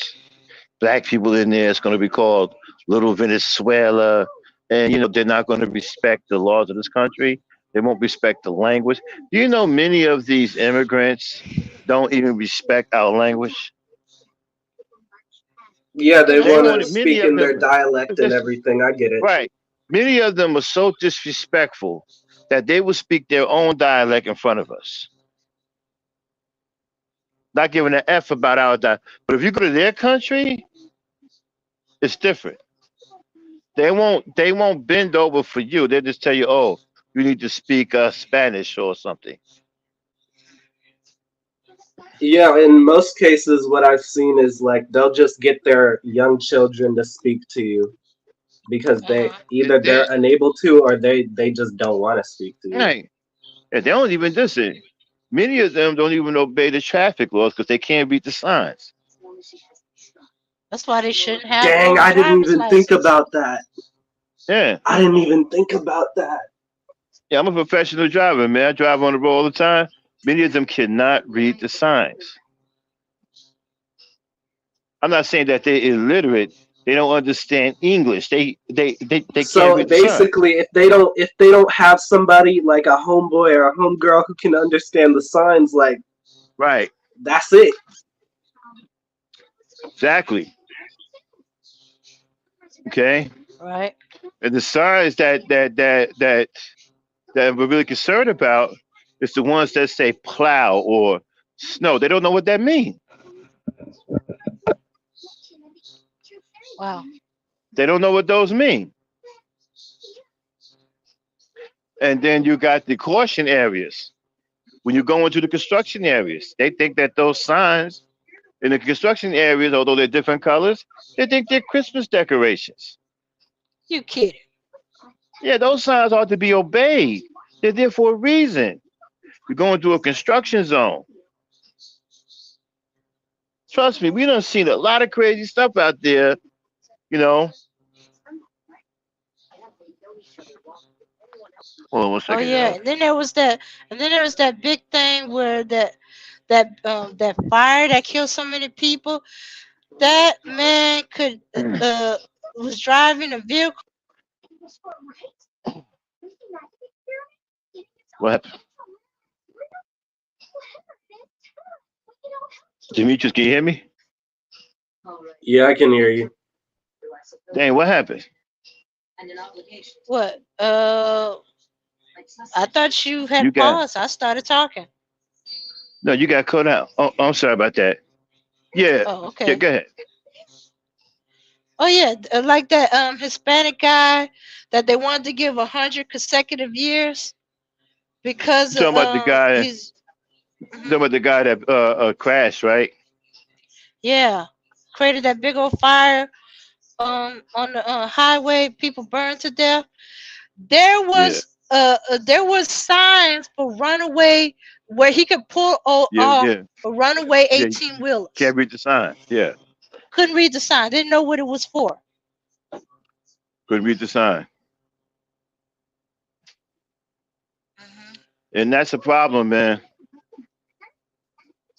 black people in there. It's gonna be called Little Venezuela, and they're not gonna respect the laws of this country. They won't respect the language. Do you know many of these immigrants don't even respect our language? Yeah, they I They want think to won't. Many speak of in them, their dialect and just everything. I get it. right. Many of them are so disrespectful that they will speak their own dialect in front of us, not giving an F about our dialect. But if you go to their country, it's different. They won't bend over for you. They'll just tell you, oh, you need to speak Spanish or something. Yeah, in most cases, what I've seen is like they'll just get their young children to speak to you because they uh-huh. either they're unable to or they just don't want to speak to you. Right. And they don't even listen. Many of them don't even obey the traffic laws because they can't read the signs. That's why they shouldn't have Dang, no I didn't driver's even think license. about that. Yeah. I didn't even think about that. Yeah, I'm a professional driver, man. I drive on the road all the time. Many of them cannot read the signs. I'm not saying that they're illiterate. They don't understand English. They can't So read the sign. basically, if they don't have somebody like a homeboy or a homegirl who can understand the signs, like Right. that's it. Exactly. Okay. Right. And the signs that we're really concerned about is the ones that say plow or snow. They don't know what that means. Wow. They don't know what those mean. And then you got the caution areas. When you go into the construction areas, they think that those signs in the construction areas, although they're different colors, they think they're Christmas decorations. You kidding? Yeah, those signs ought to be obeyed. They're there for a reason. You're going through a construction zone. Trust me, we done seen a lot of crazy stuff out there, you know. Hold on one Oh second, yeah. y'all. And then there was that big thing where that fire that killed so many people. That man could was driving a vehicle. What happened? Demetrius, can you hear me? Yeah, I can hear you. Dang, what happened? What? I thought you You had got paused. I started talking. no, you got cut out. Oh, I'm sorry about that. Yeah, Oh, yeah, okay. go ahead. Oh yeah, like that Hispanic guy that they wanted to give 100 consecutive years. because You talking about the guy? he's You talking mhm, about the guy that crashed, right? yeah, created that big old fire on the highway. People burned to death. Yeah, There was signs for runaway where he could pull yeah, off yeah, a runaway yeah. 18 wheelers. Can't read the sign. Yeah, Couldn't read the sign. Didn't know what it was for. couldn't read the sign, and that's a problem, man.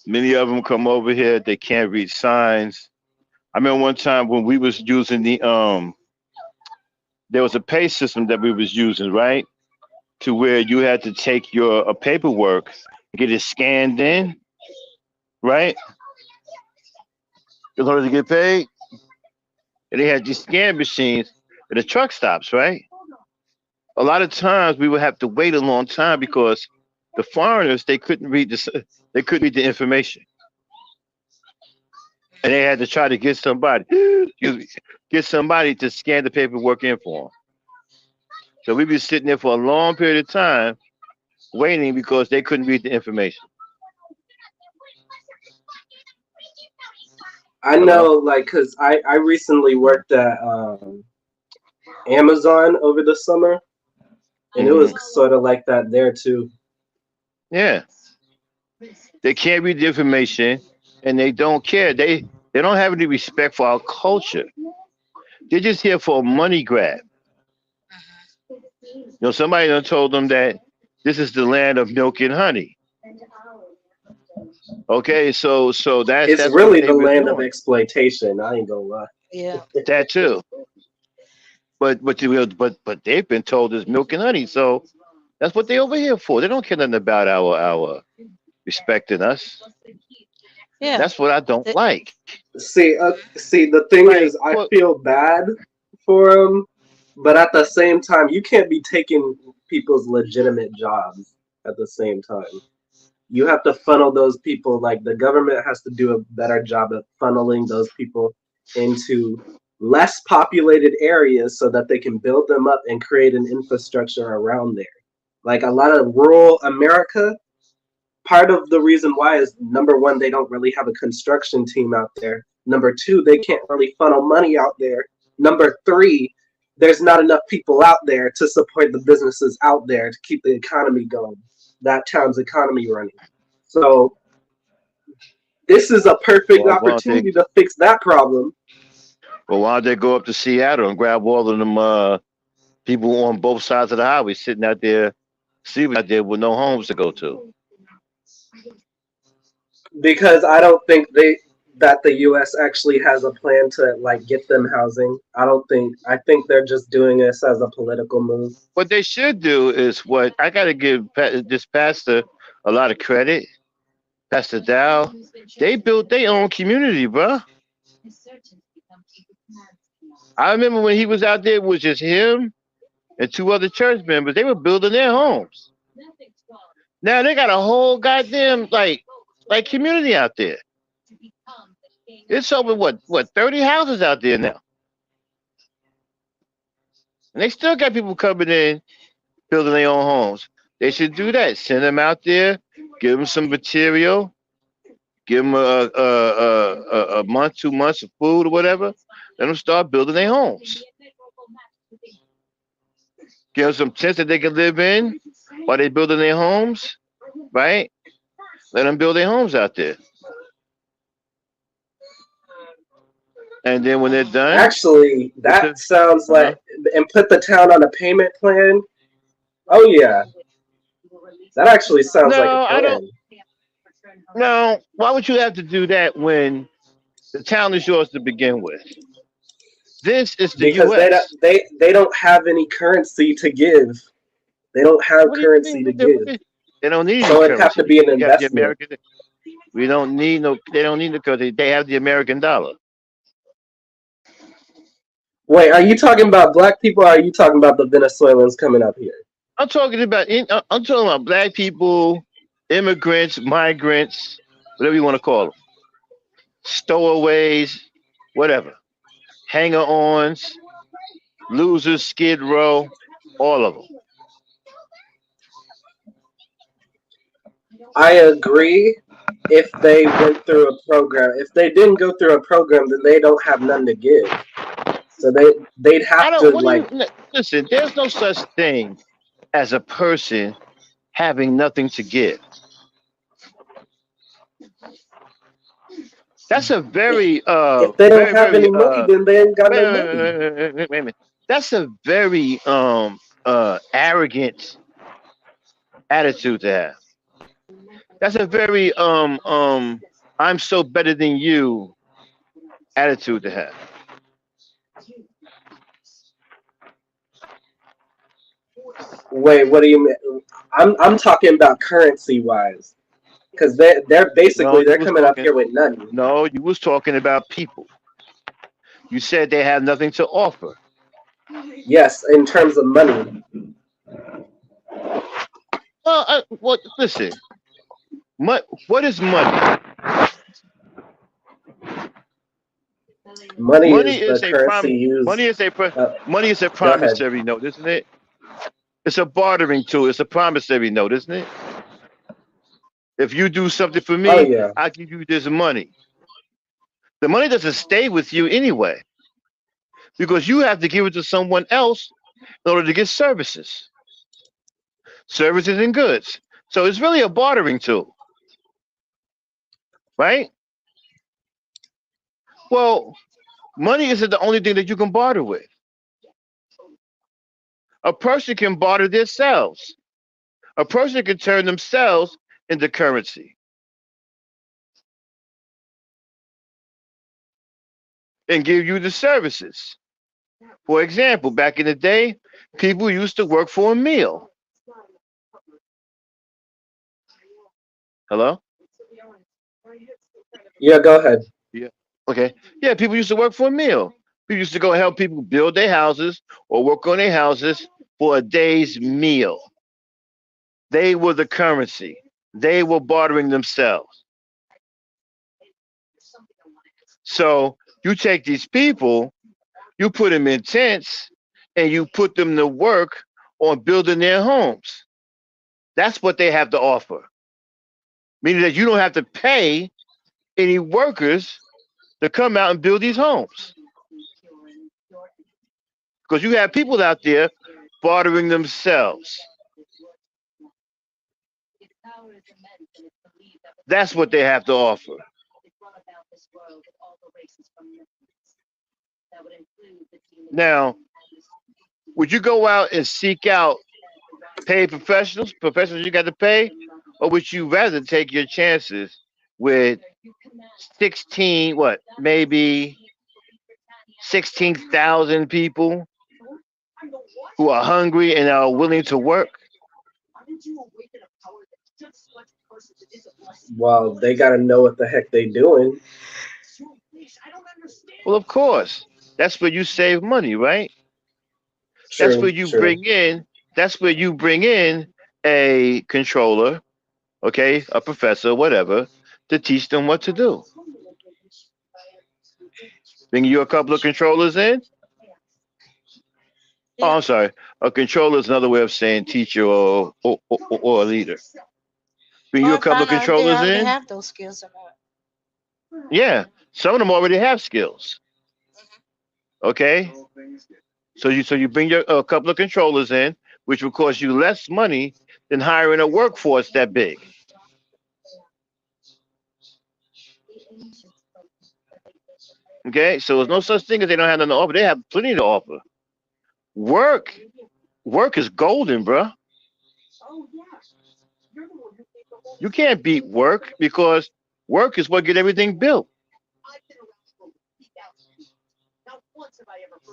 Many of them come over here. They can't read signs. I remember one time when we was using there was a pay system that we was using, right? To where you had to take your paperwork, get it scanned in, right, in order to get paid. And they had these scan machines at the truck stops, right? A lot of times we would have to wait a long time because the foreigners they couldn't read the information, and they had to try to get somebody excuse me, get somebody to scan the paperwork in for them. So we'd be sitting there for a long period of time waiting because they couldn't read the information. I Hello. know, like, cause I recently worked at Amazon over the summer, and it was Hmm. sort of like that there too. Yeah, they can't read the information, and they don't care. They don't have any respect for our culture. They're just here for a money grab. You know, somebody done told them that this is the land of milk and honey. Okay, so It's that's what really they the were land of doing. exploitation. I ain't gonna lie. Yeah. That too. But they've been told it's milk and honey. So that's what they over here for. They don't care nothing about our respecting us. Yeah. That's what I don't The- like. See, the thing Like is, I for feel bad for them, but at the same time, you can't be taking people's legitimate jobs at the same time. You have to funnel those people, like the government has to do a better job of funneling those people into less populated areas so that they can build them up and create an infrastructure around there. Like a lot of rural America, part of the reason why is number one, they don't really have a construction team out there. Number two, they can't really funnel money out there. Number three, there's not enough people out there to support the businesses out there to keep the economy going, that town's economy running. So this is a perfect why don't they opportunity to fix that problem. why don't they go up to Seattle and grab all of them people on both sides of the highway sitting out there sleeping out there with no homes to go to. Because I don't think the US actually has a plan to like get them housing. I think they're just doing this as a political move. What they should do is what I got to give this pastor a lot of credit. Pastor Dow, they built their own community, bro. I remember when he was out there, it was just him and two other church members. They were building their homes. Now they got a whole goddamn like community out there. It's over what 30 houses out there now, and they still got people coming in building their own homes. They should do that. Send them out there, give them some material, give them a month, 2 months of food or whatever. Let them start building their homes. Give them some tents that they can live in while they building their homes, right? Let them build their homes out there, and then when they're done, Actually, it's that sounds like, uh-huh. and put the town on a payment plan. Oh yeah, that actually sounds like a No, I don't. plan. No, why would you have to do that when the town is yours to begin with? This is the Because U.S. they don't have any currency to give. They don't have What do you currency mean? to give. They don't need any So it'd have currency to be because an we have the investment. American. We don't need no. They don't need the currency. They have the American dollar. Wait, are you talking about black people or are you talking about the Venezuelans coming up here? I'm talking about black people, immigrants, migrants, whatever you want to call them, stowaways, whatever, hanger-ons, losers, skid row, all of them. I agree if they went through a program. If they didn't go through a program, then they don't have none to give. So they'd I have don't. to What do like you listen? There's no such thing as a person having nothing to give. That's a very, if they don't very, have very, any money, then they ain't got wait, no wait, wait, money. wait, wait, wait, wait a minute. That's a very, arrogant attitude to have. That's a very, I'm so better than you attitude to have. Wait, what do you mean? I'm talking about currency wise, because they're No, basically you they're was coming up talking. here with nothing. No, you was talking about people. You said they have nothing to offer. Yes, in terms of money, Well, listen. What is money? money Money is the is a currency prom. used. Money is a pro- Uh, money is a Go ahead. promissory note, isn't it? It's a bartering tool. It's a promissory note, isn't it? If you do something for Oh me, yeah, I give you this money. The money doesn't stay with you anyway because you have to give it to someone else in order to get services and goods. So it's really a bartering tool, right? Well, money isn't the only thing that you can barter with. A person can barter themselves. A person can turn themselves into currency and give you the services. For example, back in the day, people used to work for a meal. Hello? yeah. Go ahead. Yeah. Okay. Yeah, people used to work for a meal. People used to go help people build their houses or work on their houses for a day's meal. They were the currency. They were bartering themselves. So you take these people, you put them in tents, and you put them to work on building their homes. That's what they have to offer. Meaning that you don't have to pay any workers to come out and build these homes. Because you have people out there bartering themselves. That's what they have to offer. Now, would you go out and seek out paid professionals you got to pay, or would you rather take your chances with 16, what, maybe 16,000 people who are hungry and are willing to work? Well, they gotta know what the heck they doing. Well, of course. That's where you save money, right? That's where True, you true. bring in that's where you bring in a controller, okay, a professor, whatever, to teach them what to do. Bring you a couple of controllers in. Oh, Yeah. I'm sorry. A controller is another way of saying teacher or a leader. Bring you Or a couple of find out if they controllers already in. have those skills or not. Yeah, some of them already have skills. Okay, so you bring your a couple of controllers in, which will cost you less money than hiring a workforce that big. Okay, so there's no such thing as they don't have nothing to offer. They have plenty to offer. Work, work is golden, bruh. You can't beat work because work is what get everything built.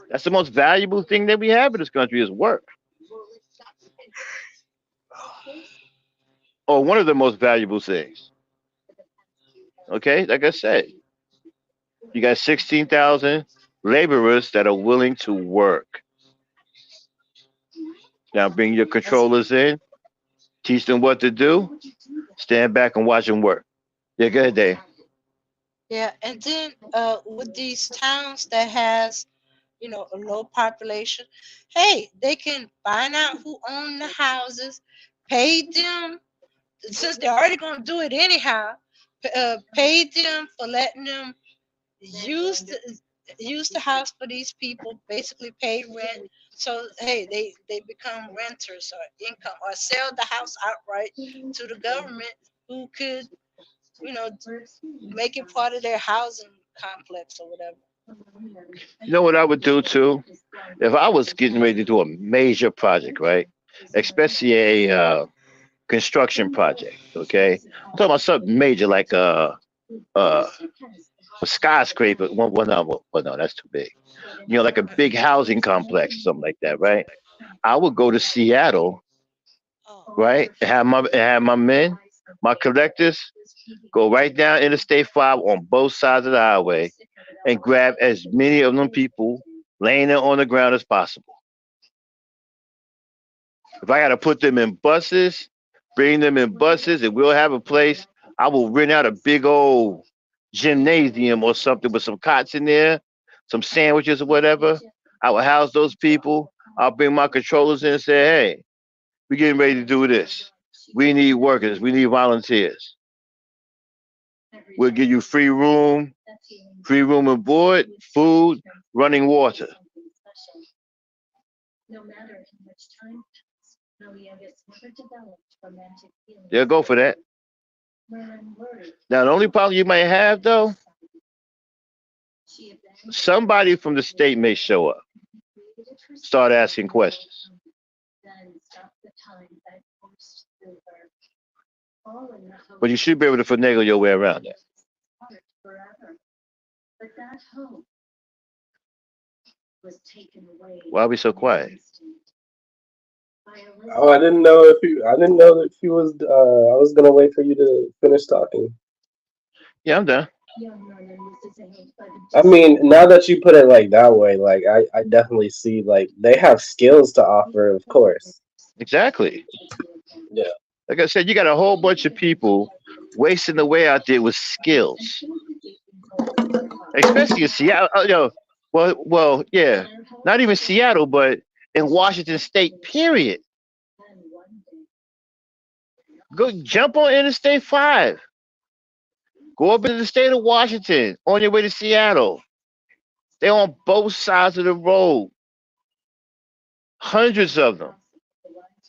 That's the most valuable thing that we have in this country is work, or one of the most valuable things. Okay, like I said, you got 16,000 laborers that are willing to work. Now bring your That's, controllers in, teach them what to do, stand back and watch them work. Yeah, go ahead, Dave. yeah, and then with these towns that has a low population, hey, they can find out who own the houses, pay them since they're already going to do it anyhow, pay them for letting them use the house for these people, basically pay rent. So hey, they become renters or income, or sell the house outright to the government, who could, you know, make it part of their housing complex or whatever. You know what I would do too? If I was getting ready to do a major project, right? Especially a construction project, okay? I'm talking about something major like uh, a skyscraper. Well, no, that's too big. You know, like a big housing complex, something like that, right? I would go to Seattle, Oh, right? And have my men, my collectors, go right down Interstate 5 on both sides of the highway and grab as many of them people laying there on the ground as possible. If I got to put them in buses, bring them in buses, and we'll have a place, I will rent out a big old gymnasium or something with some cots in there, some sandwiches or whatever. I will house those people. I'll bring my controllers in and say, hey, we're getting ready to do this. We need workers. We need volunteers. We'll give you free room and board, food, running water. They'll go for that. Now, the only problem you might have, though, somebody from the state may show up, start asking questions. But you should be able to finagle your way around that. Why are we so quiet? Oh, I didn't know if you was. I was gonna wait for you to finish talking. Yeah, I'm done. I mean, now that you put it like that way, like I definitely see like they have skills to offer, of course. Exactly. Yeah. Like I said, you got a whole bunch of people wasting away out there with skills, especially in Seattle. Yeah, not even Seattle, but in Washington State. Period. Go jump on Interstate 5. Go up into the state of Washington on your way to Seattle. They're on both sides of the road. Hundreds of them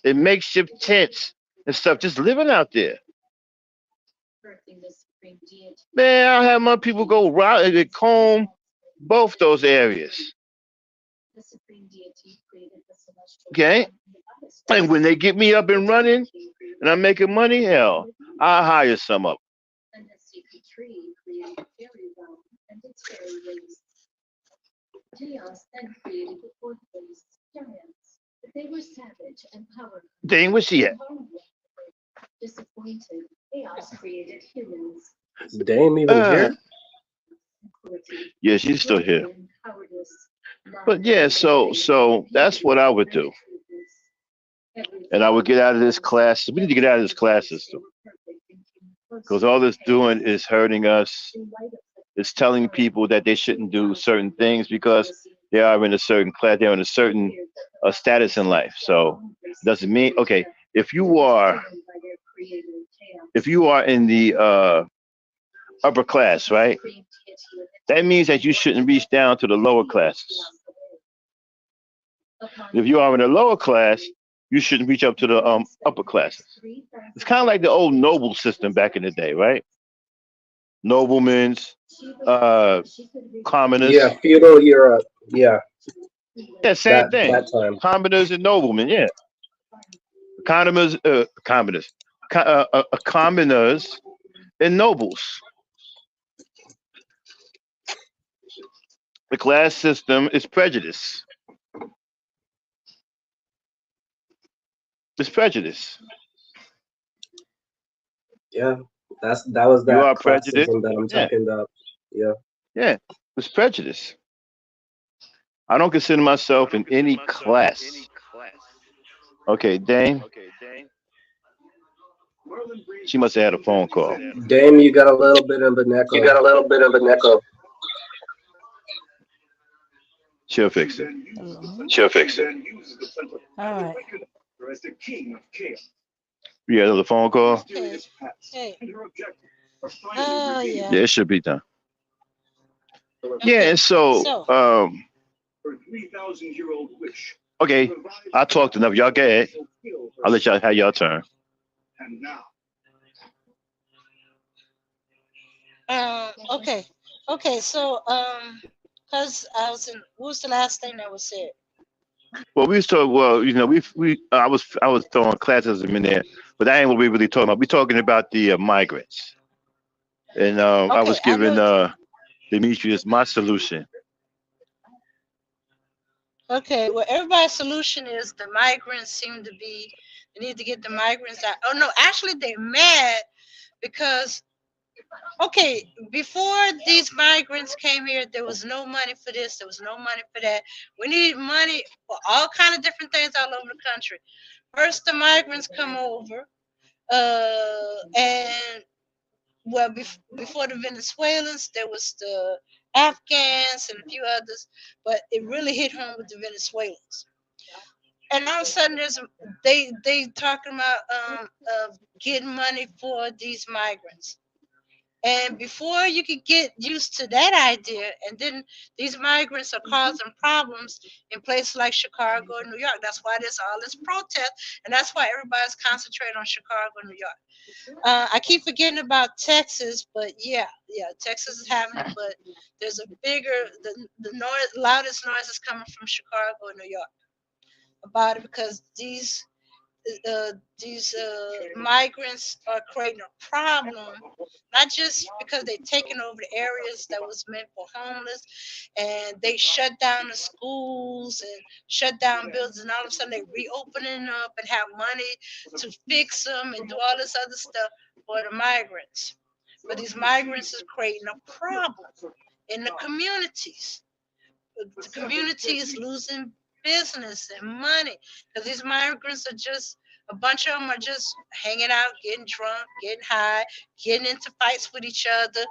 in makeshift tents and stuff, just living out there. Man, I'll have my people go route and comb both those areas. Okay? And when they get me up and running and I'm making money, hell, I'll hire some up. Dang, where's she at? Is Dame even Uh, here? yeah, she's still here. But yeah, so that's what I would do. And I would get out of this class. We need to get out of this class system because all it's doing is hurting us. It's telling people that they shouldn't do certain things because they are in a certain class, they're in a certain status in life. So doesn't mean okay. If you are if you are in the upper class, right? That means that you shouldn't reach down to the lower classes. If you are in the lower class, you shouldn't reach up to the upper classes. It's kind of like the old noble system back in the day, right? Noblemen's, uh, Yeah, commoners. feudal Europe. Yeah, Yeah, same that thing. time. Commoners and noblemen. Yeah, commoners, commoners and nobles. The class system is prejudice. It's prejudice. Yeah, that was You that are prejudiced. classism that I'm Yeah, talking about. Yeah. yeah. It's prejudice. I don't consider myself in any class. Okay, Dane, she must have had a phone call. Dame, you got a little bit of an echo. She'll fix it. Mhm. All right. You had another phone call? Okay. Hey. Oh yeah. Yeah, it should be done. Yeah, Okay. and so, So, okay, I talked enough. Y'all go ahead. I'll let y'all have y'all turn. okay. Okay. So, cause I was in. What was the last thing that was said? Well, we was talking. Well, I was throwing classism in there, but that ain't what we really talking about. We talking about the migrants, and I Okay. was I giving know. Demetrius my solution. Okay. Well, everybody's solution is the migrants seem to be. They need to get the migrants out. Oh no, actually, they're mad because okay, before these migrants came here, there was no money for this, there was no money for that. We need money for all kind of different things all over the country. First, the migrants come over, and well, before the Venezuelans, there was the Afghans and a few others, but it really hit home with the Venezuelans. And all of a sudden, they talking about getting money for these migrants. And before you could get used to that idea, and then these migrants are causing problems in places like Chicago and New York. That's why there's all this protest, and that's why everybody's concentrated on Chicago and New York. I keep forgetting about Texas, but yeah, Texas is having it, but there's a bigger, the noise, loudest noise is coming from Chicago and New York about it because uh, these migrants are creating a problem, not just because they're taking over the areas that was meant for homeless, and they shut down the schools and shut down buildings, and all of a sudden they reopening up and have money to fix them and do all this other stuff for the migrants. But these migrants is creating a problem in the communities. The community is losing business and money because these migrants are just a bunch of them are just hanging out, getting drunk, getting high, getting into fights with each other,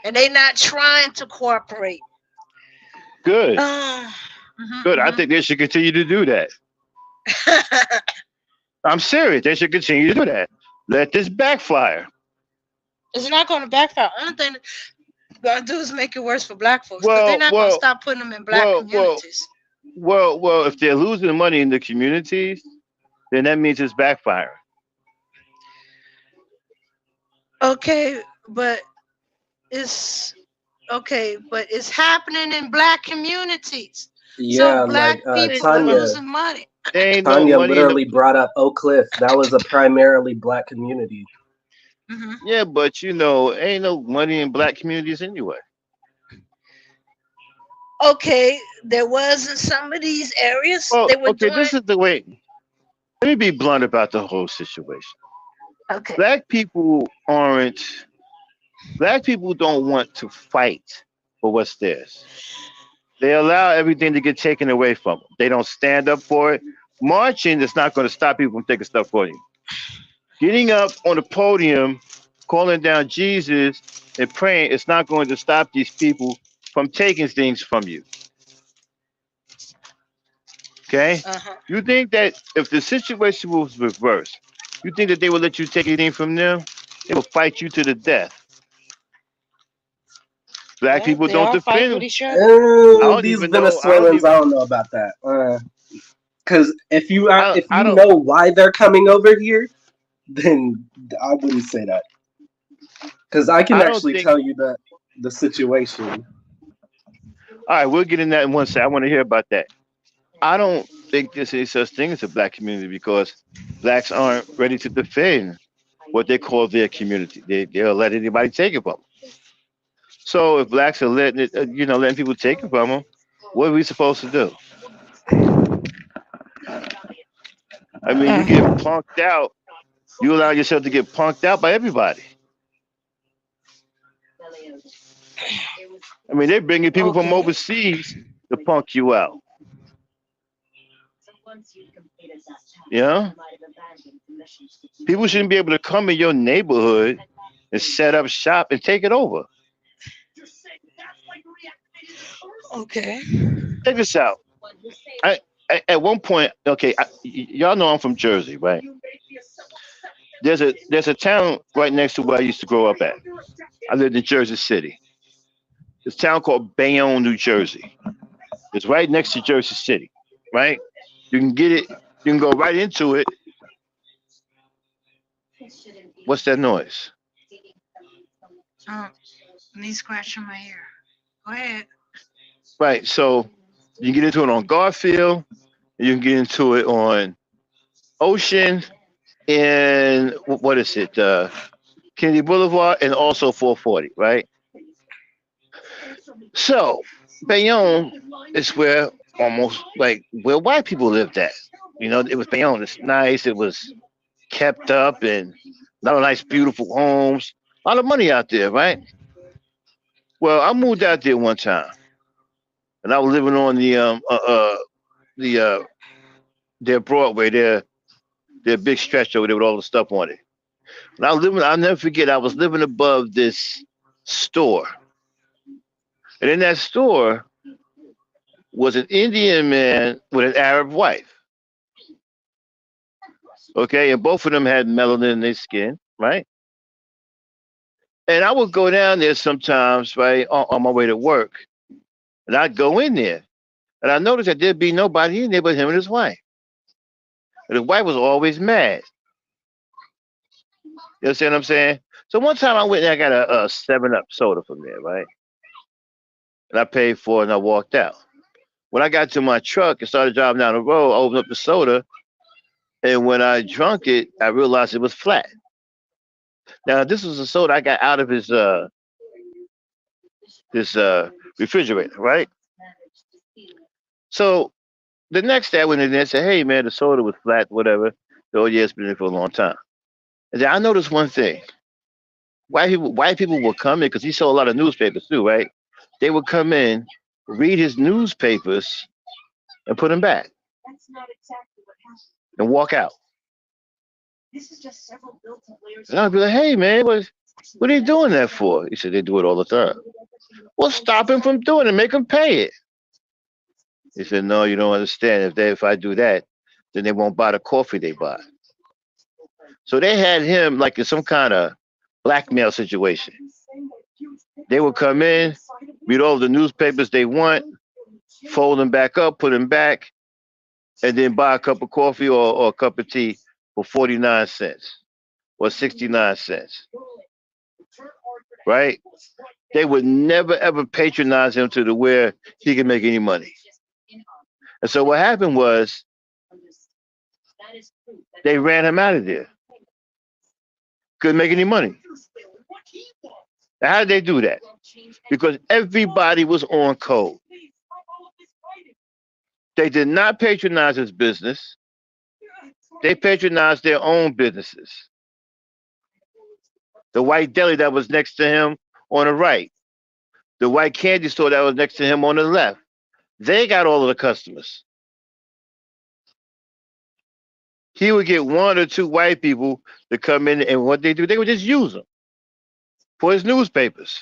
and they not trying to cooperate. Good, Uh, good. I mhm, think they should continue to do that. mhm. I'm serious. They should continue to do that. Let this backfire. It's not going to backfire. Only thing going to do is make it worse for black folks because they're Well, not going to well, stop putting them in black well, well, communities. well. If they're losing money in the communities, then that means it's backfiring. Okay, but it's okay, but it's happening in black communities. So Yeah, like black people are Tanya. losing money. There ain't no Tanya money in the. literally brought up Oak Cliff. That was a primarily black community. Hmm. Yeah, but ain't no money in black communities anyway. Okay, there was in some of these areas Well, they were okay, doing. this is the way. Let me be blunt about the whole situation. Okay, Black people aren't. Black people don't want to fight for what's theirs. They allow everything to get taken away from them. They don't stand up for it. Marching is not going to stop people from taking stuff for you. Getting up on the podium, calling down Jesus and praying, it's not going to stop these people from taking things from you. Okay? uh huh. You think that if the situation was reversed, you think that they would let you take anything from them? They will fight you to the death. Black Well, people they don't all fighting with defend. each other. I don't These even know. I don't Venezuelans, even. I don't know about that. Because I. if I you don't. know why they're coming over here, then I wouldn't say that. Because I can I don't actually think. tell you the situation. All right, we'll get in that in one second. I want to hear about that. I don't think there's any such thing as a black community because blacks aren't ready to defend what they call their community. They'll let anybody take it from them. So if blacks are letting it, letting people take it from them, what are we supposed to do? I mean, you get Mm. punked out. You allow yourself to get punked out by everybody. I mean, they're bringing people from Okay. overseas to punk you out. You know, people shouldn't be able to come in your neighborhood and set up shop and take it over. Okay. Check this out. At one point, okay, y'all know I'm from Jersey, right? There's a town right next to where I used to grow up at. I lived in Jersey City. This town called Bayonne, New Jersey. It's right next to Jersey City, right? You can get it. You can go right into it. What's that noise? Oh, me scratching my ear. Go ahead. Right. So you can get into it on Garfield. You can get into it on Ocean and what is it? Kennedy Boulevard and also 440. Right. So Bayonne is where almost like where white people lived at. It was Bayonne. It's nice. It was kept up and a lot of nice, beautiful homes. A lot of money out there, right? Well, I moved out there one time, and I was living on the their Broadway, their big stretch over there with all the stuff on it. And I was living. I'll never forget. I was living above this store, and in that store was an Indian man with an Arab wife. Okay, and both of them had melanin in their skin, right? And I would go down there sometimes, right, on my way to work, and I'd go in there, and I noticed that there'd be nobody in there but him and his wife. And his wife was always mad. You understand what I'm saying? So one time I went and I got a 7 Up soda from there, right? And I paid for it and I walked out. When I got to my truck and started driving down the road, I opened up the soda, and when I drunk it, I realized it was flat. Now this was a soda I got out of his refrigerator, right? So the next day I went in there and said, "Hey man, the soda was flat, whatever." Oh yeah, it's been there for a long time. And then I noticed one thing: white people would come in because he sold a lot of newspapers too, right? They would come in, read his newspapers, and put them back and walk out. And I'd be like, "Hey man, what are you doing that for?" He said, "They do it all the time." Well, stop him from doing it. Make him pay it. He said, "No, you don't understand. If I do that, then they won't buy the coffee they buy." So they had him like in some kind of blackmail situation. They would come in, read all the newspapers they want, fold them back up, put them back, and then buy a cup of coffee or a cup of tea for 49 cents or 69 cents, right? They would never ever patronize him to the where he could make any money. And so what happened was they ran him out of there. Couldn't make any money. Now, how did they do that? Because everybody was on code. They did not patronize his business. They patronized their own businesses. The white deli that was next to him on the right, the white candy store that was next to him on the left. They got all of the customers. He would get one or two white people to come in, and what they do, they would just use them for his newspapers.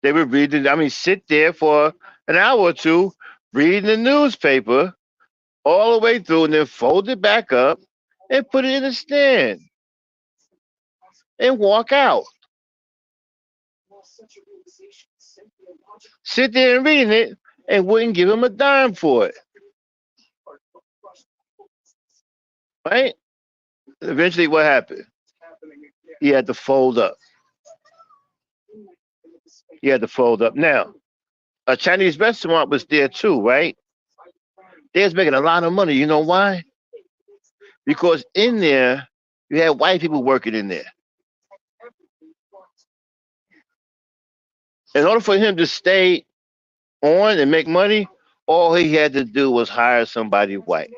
They would read it. I mean, sit there for an hour or two, reading the newspaper all the way through, and then fold it back up and put it in the stand and walk out. Sit there and reading it and wouldn't give him a dime for it. Right? Eventually, what happened? He had to fold up. He had to fold up. Now, a Chinese restaurant was there too, right? They was making a lot of money. You know why? Because in there, you had white people working in there. In order for him to stay on and make money, all he had to do was hire somebody white.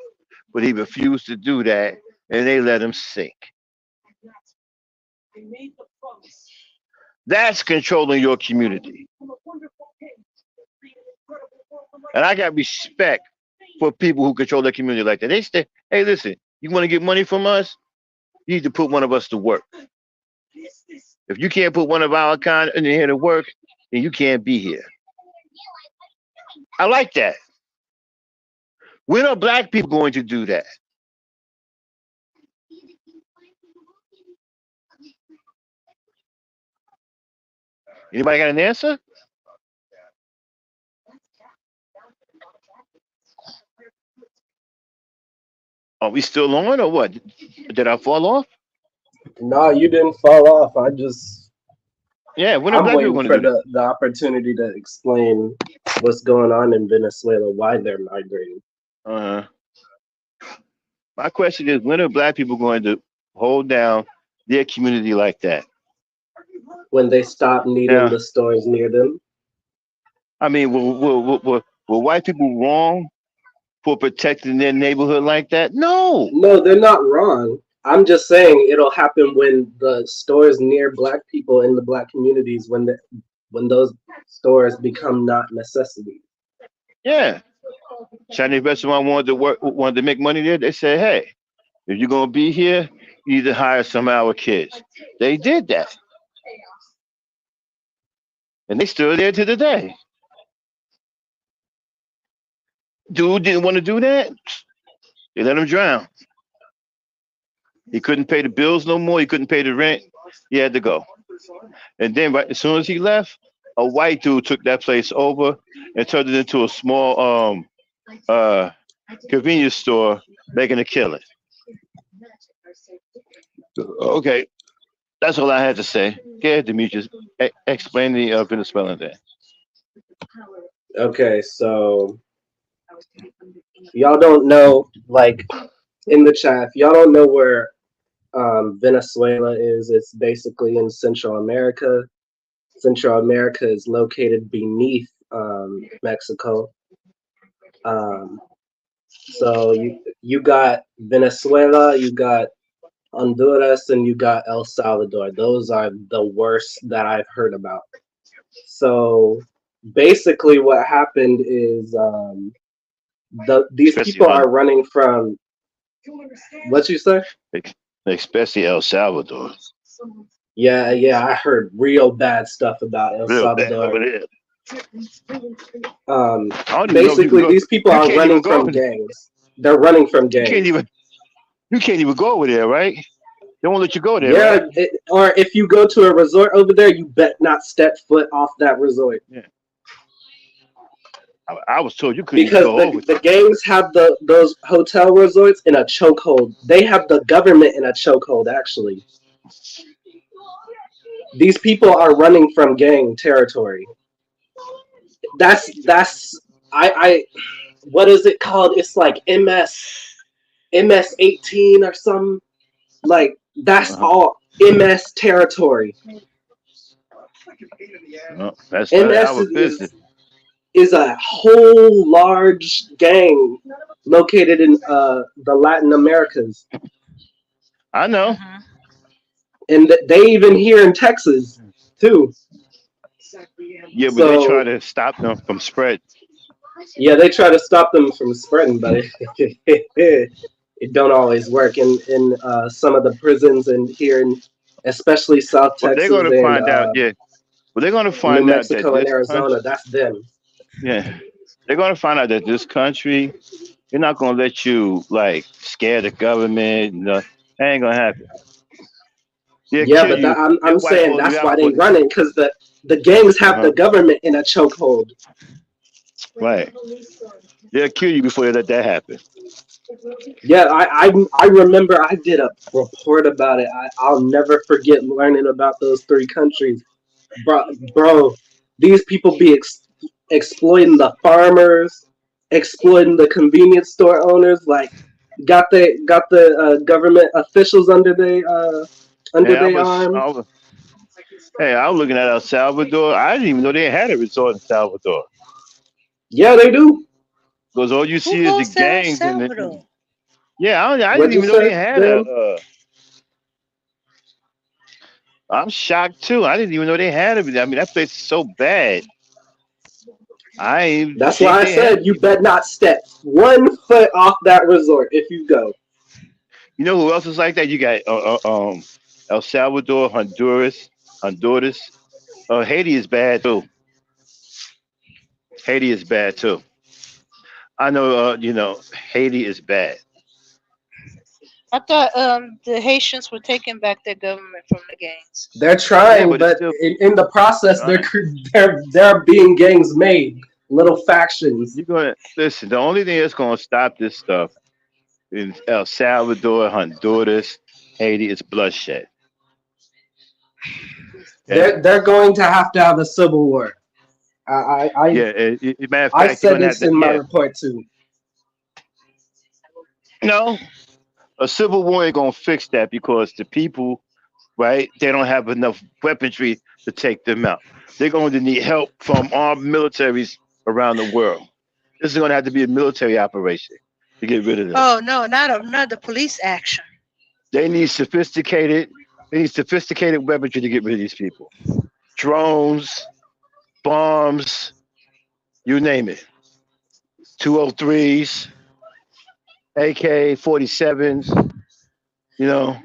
But he refused to do that, and they let him sink. That's controlling your community. And I got respect for people who control their community like that. They say, "Hey, listen, you want to get money from us? You need to put one of us to work. If you can't put one of our kind in here to work, then you can't be here." I like that. When are black people going to do that? Anybody got an answer? Are we still on or what? Did I fall off? No, you didn't fall off. Yeah, when are I'm black people waiting going to for do that? the opportunity to explain what's going on in Venezuela, why they're migrating. Uh, my question is, when are black people going to hold down their community like that? When they stop needing Now, the stores near them. I mean, were white people wrong for protecting their neighborhood like that? No. No, they're not wrong. I'm just saying it'll happen when the stores near black people in the black communities when those stores become not necessity. Yeah. Chinese restaurant wanted to make money there. They said, hey, if you're gonna be here, you need to hire some of our kids. They did that, and they still there to the day. Dude didn't want to do that. They let him drown. He couldn't pay the bills no more. He couldn't pay the rent. He had to go. And then, right as soon as he left, a white dude took that place over and turned it into a small uh convenience store, making a killing. Okay, that's all I had to say. Go ahead, Demetrius. Explain the Venezuelan thing. Okay, so y'all don't know, like in the chat, if y'all don't know where Venezuela is, it's basically in Central America. Central America is located beneath Mexico. Um, so you got Venezuela, you got Honduras, and you got El Salvador. Those are the worst that I've heard about. So basically, what happened is these Especially people are running from what you say? especially El Salvador. Yeah, yeah, I heard real bad stuff about El Real bad Salvador. over there. I don't even know if you can Basically, go. these people You are can't running even go from over there. gangs. They're running from You can't gangs. even. You can't even go over there, right? They won't let you go there, right? Yeah, or if you go to a resort over there, you bet not step foot off that resort Yeah. I was told you couldn't even because go over the there. gangs have those hotel resorts in a chokehold. They have the government in a chokehold. Actually, these people are running from gang territory. That's I what is it called? It's like MS 18 or some like that's Uh-huh. all MS territory. Well, that's none of MS our business. is a whole large gang located in the Latin Americas, I know. Mhm. and they even here in Texas too. Yeah, but they try So to stop them from spread. yeah, they try to stop them from spreading, but it don't always work in some of the prisons and here in especially South But they're Texas gonna and find out. Yeah. But they're gonna New find out that Mexico and this country. Arizona. That's them. Yeah. They're gonna find out that this country. They're not gonna let you like scare the government. No, that ain't gonna happen. They'll Yeah, kill but you. I'm They'll wipe saying all you that's why out they for this. running because the gangs Uh have huh. the government in a chokehold. Right. They'll kill you before they let that happen. Yeah, I remember I did a report about it. I'll never forget learning about those three countries, bro. These people be exploiting the farmers, exploiting the convenience store owners. Like, got the government officials Hey, under their arm. I was looking at El Salvador. I didn't even know they had a resort in Salvador. Yeah, they do. Because all you Who see is the goes to El gangs and Salvador? yeah, I didn't What'd you even know they say, had a. Dan? I'm shocked too. I didn't even know they had it. I mean, that place is so bad. I didn't even That's think why I they had said it. you bet not step 1 foot off that resort if you go. You know who else is like that? You got El Salvador, Honduras. Haiti is bad too. Haiti is bad too. I know, Haiti is bad. I thought the Haitians were taking back their government from the gangs. They're Yeah, trying, but it's but still in the process, trying. they're being gangs made, little factions. You're gonna listen. The only thing that's gonna stop this stuff in El Salvador, Honduras, Haiti is bloodshed. Okay. They're going to have a civil war. I I Yeah. Matter of I fact, you're said gonna have this to. in my Yeah. report too. No, a civil war ain't gonna fix that because the people, right? They don't have enough weaponry to take them out. They're going to need help from armed militaries around the world. This is going to have to be a military operation to get rid of them. Oh no, not another police action. They need sophisticated. They need sophisticated weaponry to get rid of these people. Drones, bombs, you name it. 203s, AK-47s. You know,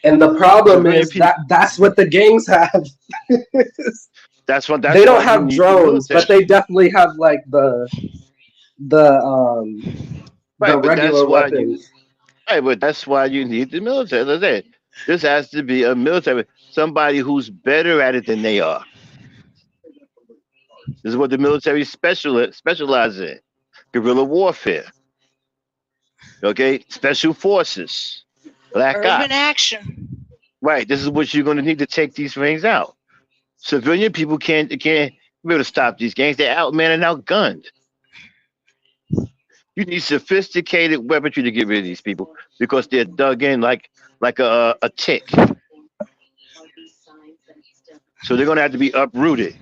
And the problem civilian is that people. that's what the gangs have. That's what. They That's why don't you have need the drones, but military. they definitely have like the the Right, but that's regular why you weapons. Right, but that's why you need the military. As I said, this has to be a military, somebody who's better at it than they are. This is what the military specializes in: guerrilla warfare. Okay, special forces, black Urban ops. action. Right, this is what you're going to need to take these things out. Civilian people can't be able to stop these gangs. They're outmanned and outgunned. You need sophisticated weaponry to get rid of these people because they're dug in like a tick. So they're going to have to be uprooted. In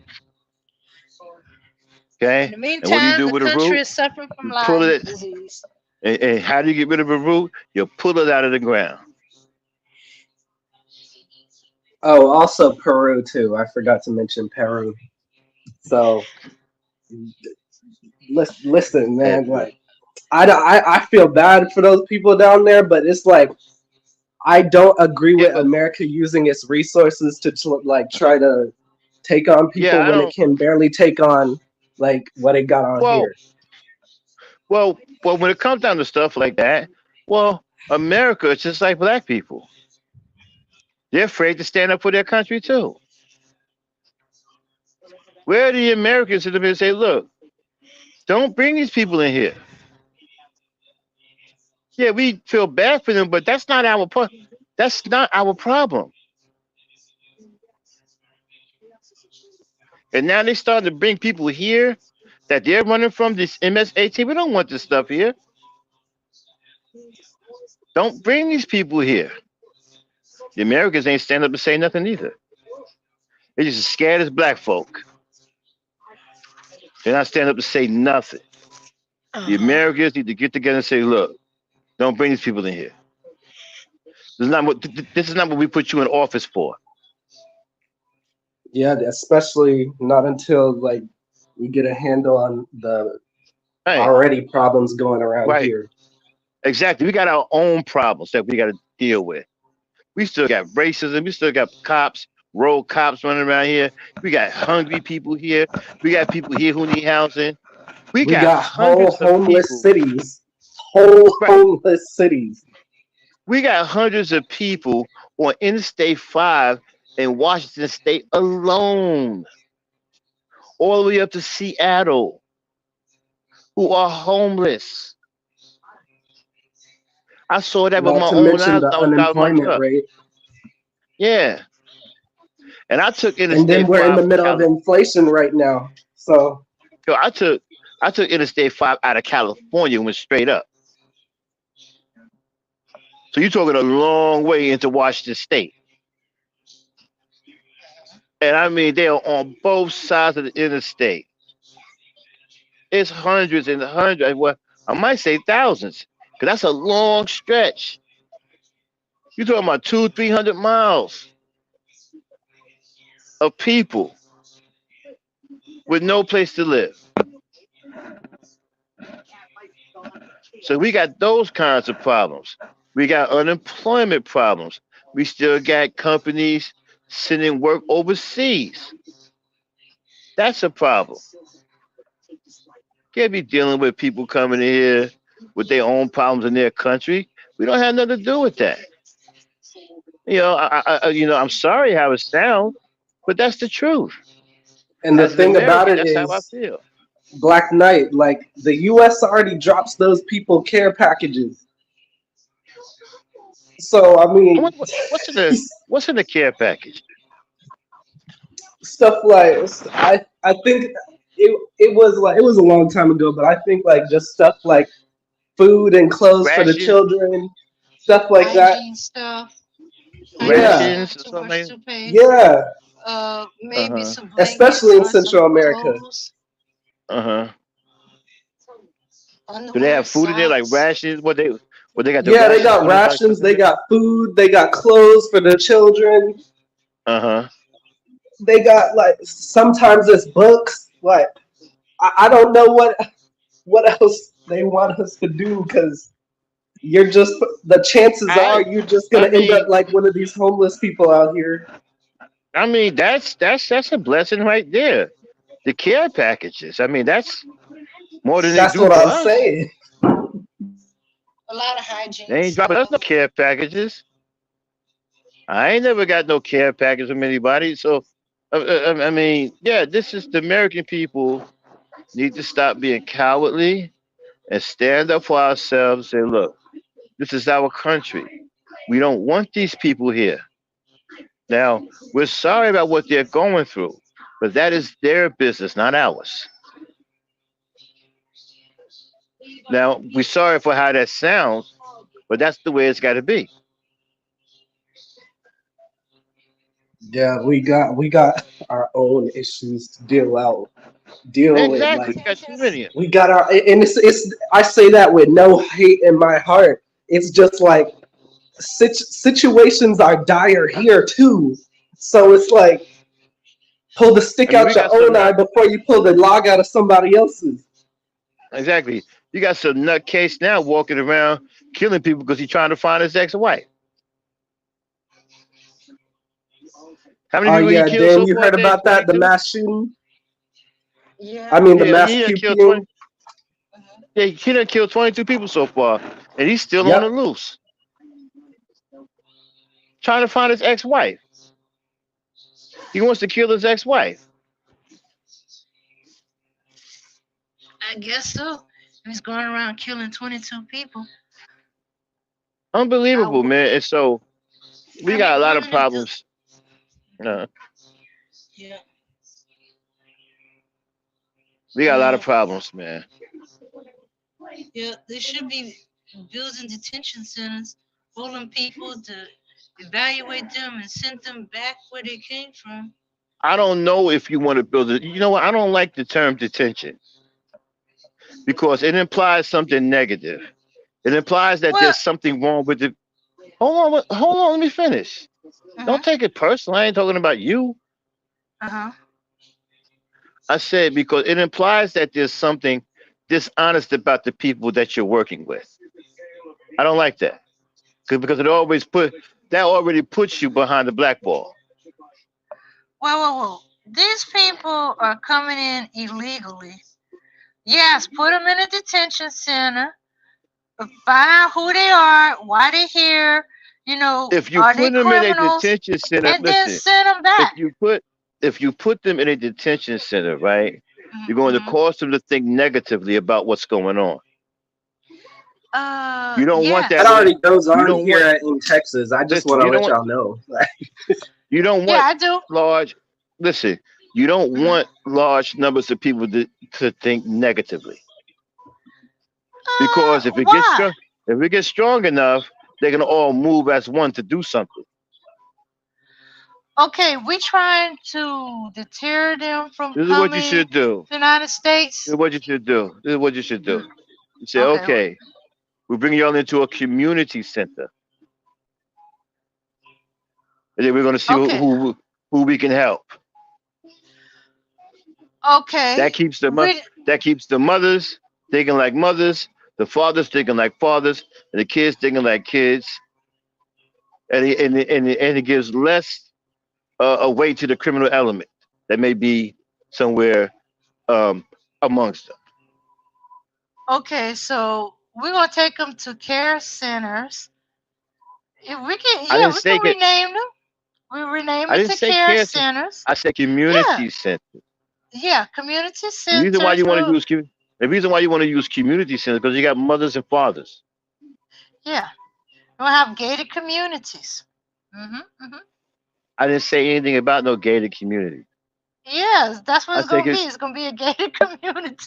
Okay, the and what do you meantime, do the with a country root? is suffering from You pull Lyme it, disease. and how do you get rid of a root? You pull it out of the ground. Oh, also Peru too. I forgot to mention Peru. So listen, man. And Like I feel bad for those people down there, but it's like I don't agree yeah, with America using its resources to like try to take on yeah, people I when it don't. can barely take on like what it got on Well, here. well, when it comes down to stuff like that, well, America is just like black people. They're afraid to stand up for their country too. Where are the Americans sit up here and say, "Look, don't bring these people in here"? Yeah, we feel bad for them, but that's not our problem. And now they starting to bring people here that they're running from this MS-18. We don't want this stuff here. Don't bring these people here. The Americans ain't stand up to say nothing either. They're just as scared as black folk. They're not stand up to say nothing. The Uh-huh. Americans need to get together and say, "Look, don't bring these people in here. This is not what we put you in office for." Yeah, especially not until like we get a handle on the Right, already problems going around right, here. exactly. We got our own problems that we got to deal with. We still got racism. We still got cops, road cops running around here. We got hungry people here. We got people here who need housing. We We got got whole hundreds of homeless people. cities, whole Right. homeless cities. We got hundreds of people on Interstate 5 in Washington State alone, all the way up to Seattle, who are homeless. I saw that with Not my to own mention eyes the when I was driving my unemployment truck. rate. Yeah. And I took And then Interstate we're in 5 the from middle of California. inflation right now. So I took Interstate 5 out of California and went straight up. So you're talking a long way into Washington State. And I mean, they are on both sides of the interstate. It's hundreds and hundreds. Well, I might say thousands, because that's a long stretch. You're talking about 300 miles of people with no place to live. So we got those kinds of problems. We got unemployment problems. We still got companies sending work overseas. That's a problem. Can't be dealing with people coming in here with their own problems in their country. We don't have nothing to do with that. I'm sorry how it sounds, but that's the truth. And the As an thing about American, it that's how I is, feel. Black Knight, like the U.S. already drops those people care packages. So I I mean, wonder what's in the care package. stuff like I think it was a long time ago, but I think like just stuff like food and clothes for the Ration, children, stuff like that. Hygiene stuff, hygiene Yeah, stuff, rations or something toothbrush, like. toothpaste, yeah, Uh maybe huh. some blankets especially in or some Central America. clothes, Uh huh. Do they underwear, have food in there like socks. rations? What they got the Yeah, they ration got food and like stuff rations, in they there? got food, they got clothes for the children, Uh huh. they got like sometimes it's books. Like I don't know what else they want us to do because you're just the chances are I you're just I gonna end up mean like one of these homeless people out here. that's a blessing right there. The care packages. I mean that's more than they That's do what for I'm us. saying. A lot of They hygiene ain't dropping us no stuff. care packages. I ain't never got no care package from anybody. So I mean, yeah, this is the American people need to stop being cowardly and stand up for ourselves. And say, look, this is our country. We don't want these people here. Now, we're sorry about what they're going through, but that is their business, not ours. Now, we're sorry for how that sounds, but that's the way it's got to be. Yeah, we got our own issues to deal with. Exactly. Like You got too many. we got our and it's I say that with no hate in my heart. It's just like situations are dire here too. So it's like pull the I stick mean, we out got your some own nut. eye before you pull the log out of somebody else's. Exactly. You got some nutcase now walking around killing people because he's trying to find his ex-wife. How many Oh people he yeah, killed Dan, so you far, heard Dave? about that? The 22? mass shooting? I Yeah. mean the Yeah, mass he done killed 20. QPing. Mhm. Yeah, he done killed 22 people so far, and he's still on the Yep. loose, trying to find his ex-wife. He wants to kill his ex-wife. I guess so. He's going around killing 22 people. I, Unbelievable, w- man. And so we I got be a lot of wondering, problems. Uh, yeah, we got a lot of uh, problems, man. yeah, they should be building detention centers, holding people to evaluate them and send them back where they came from. I don't know if you want to build it. You know what? I don't like the term detention because it implies something negative. It implies that Well, there's something wrong with it. Hold on. Let me finish. uh-huh, Don't take it personal. I ain't talking about you. uh-huh. I said because it implies that there's something dishonest about the people that you're working with. I don't like that because that already puts you behind the black ball. Well. These people are coming in illegally. Yes, put them in a detention center. Find out who they are, why they're here. If you Are they put them in a criminals? detention center, And then listen. send them If back. you put if you put them in a detention center, right, you're going to Mm-hmm. cause them to think negatively about what's going on. You don't want That that Yes. with it. already goes You on don't want here in Texas. I just listen. want to let y'all know. You don't Yeah, want I do. large. Listen. You don't Mm-hmm. want large numbers of people to think negatively because Why? if it gets strong enough, they're gonna all move as one to do something. Okay, we trying to deter them from This is what you coming should do. to the United This is States. what you should do. This is what you should do. Mm, You say, okay. okay, we bring you all into a community center, and then we're gonna see Okay. who we can help. Okay. That keeps the We that keeps the mothers thinking like mothers, the fathers thinking like fathers, and the kids thinking like kids, and it gives less a weight to the criminal element that may be somewhere um, amongst them. Okay, so we're gonna take them to care centers. If we can, I yeah, didn't we say can get. rename them. We rename I it didn't to say care cancer. centers. I said Yeah, community center. yeah, community The reason why centers. you want to Well, use the reason why you want to use community center because you got mothers and fathers. yeah, we'll have gated communities. Hmm. I didn't say anything about no gated community. Yes, that's what I it's said, gonna be. It's gonna be a gated community.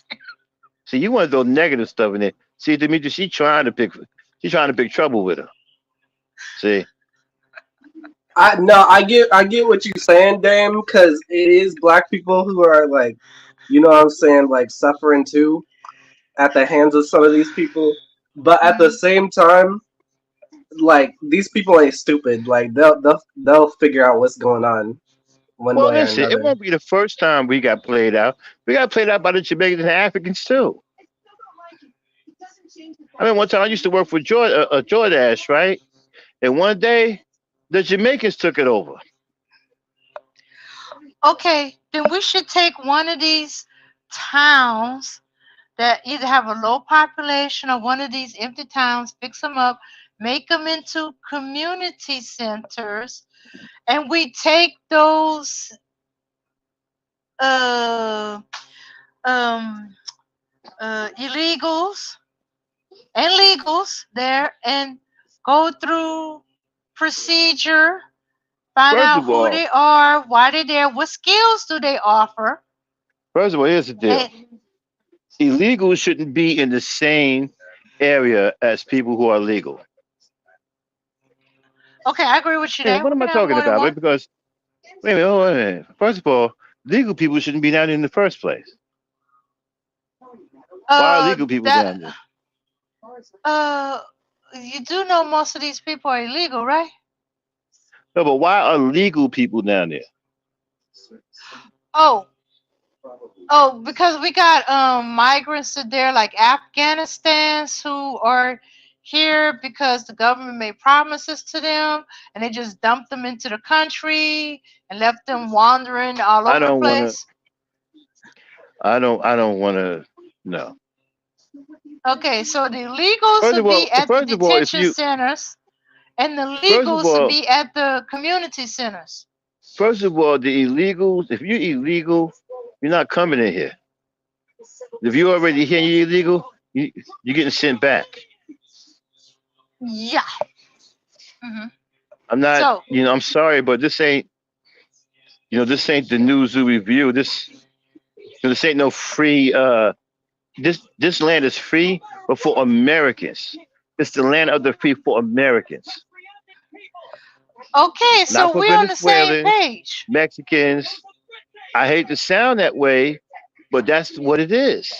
see, you want to throw negative stuff in there. See, Demetri, she's trying to pick trouble with her. See, I no, I get what you're saying, Dame, because it is black people who are like, you know what I'm saying, like suffering too at the hands of some of these people. But at the Hmm. same time, like these people ain't stupid. Like they'll figure out what's going on one well, way or listen, it another. won't be the first time we got played out. We got played out by the Jamaicans and Africans too. I mean, one time I used to work for Jordash, right? And one day, the Jamaicans took it over. Okay, then we should take one of these towns that either have a low population or one of these empty towns, fix them up, make them into community centers, and we take those uh, um, illegals and legals there and go through procedure, find First out of who all, they are, why they're there, what skills do they offer, here's the deal: and illegals shouldn't be in the same area as people who are legal. okay, I agree with you Hey, there. what We am I can have talking more than about? one. Because wait a minute, wait a minute. First of all, legal people shouldn't be down there in the first place. Why are legal people That down there? uh, you do know most of these people are illegal, right? No, but why are legal people down there? Oh, oh, because we got migrants in there like Afghanistans who are here because the government made promises to them and they just dumped them into the country and left them wandering all I over the don't want to. place. I don't want to. No. Okay, so the illegals First will of all, be at the first of all, if detention you centers and the first of legals will all, be at the community centers. first of all, the illegals. If you're illegal, you're not coming in here. If you're already here and you're illegal, you're getting sent back. Yeah. Hmm. I'm not. So, I'm sorry, but this ain't. This ain't the New Zoo Review. This ain't no free. This land is free, but for Americans. It's the land of the free for Americans, okay, not so for we're on the same Venezuelans, page. Mexicans. I hate to sound that way, but that's what it is.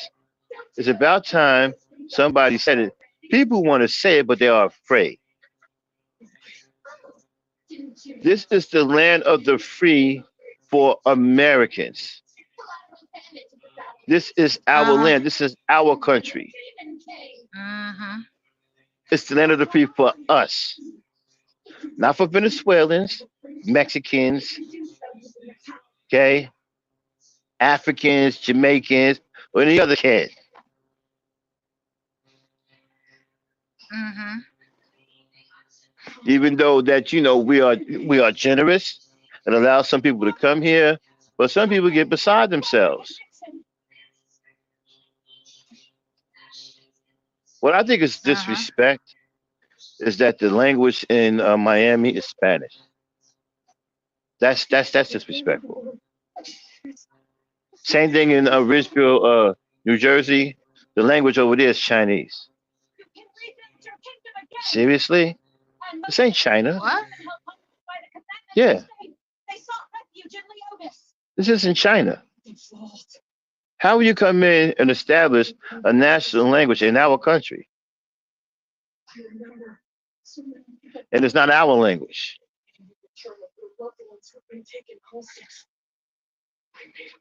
It's about time somebody said it. People want to say it, but they are afraid. This is the land of the free for Americans. This is our Uh-huh. land. This is our country. Hmm. It's the land of the free for us, not for Venezuelans, Mexicans, okay, Africans, Jamaicans, or any other kid. Hmm. Even though that we are generous and allow some people to come here, but some people get beside themselves. What I think is Uh-huh. disrespect is that the language in Miami is Spanish. That's disrespectful. Same thing in Ridgeville, New Jersey. The language over there is Chinese. Seriously, this ain't China. What? Yeah, this isn't China. How will you come in and establish a national language in our country and it's not our language?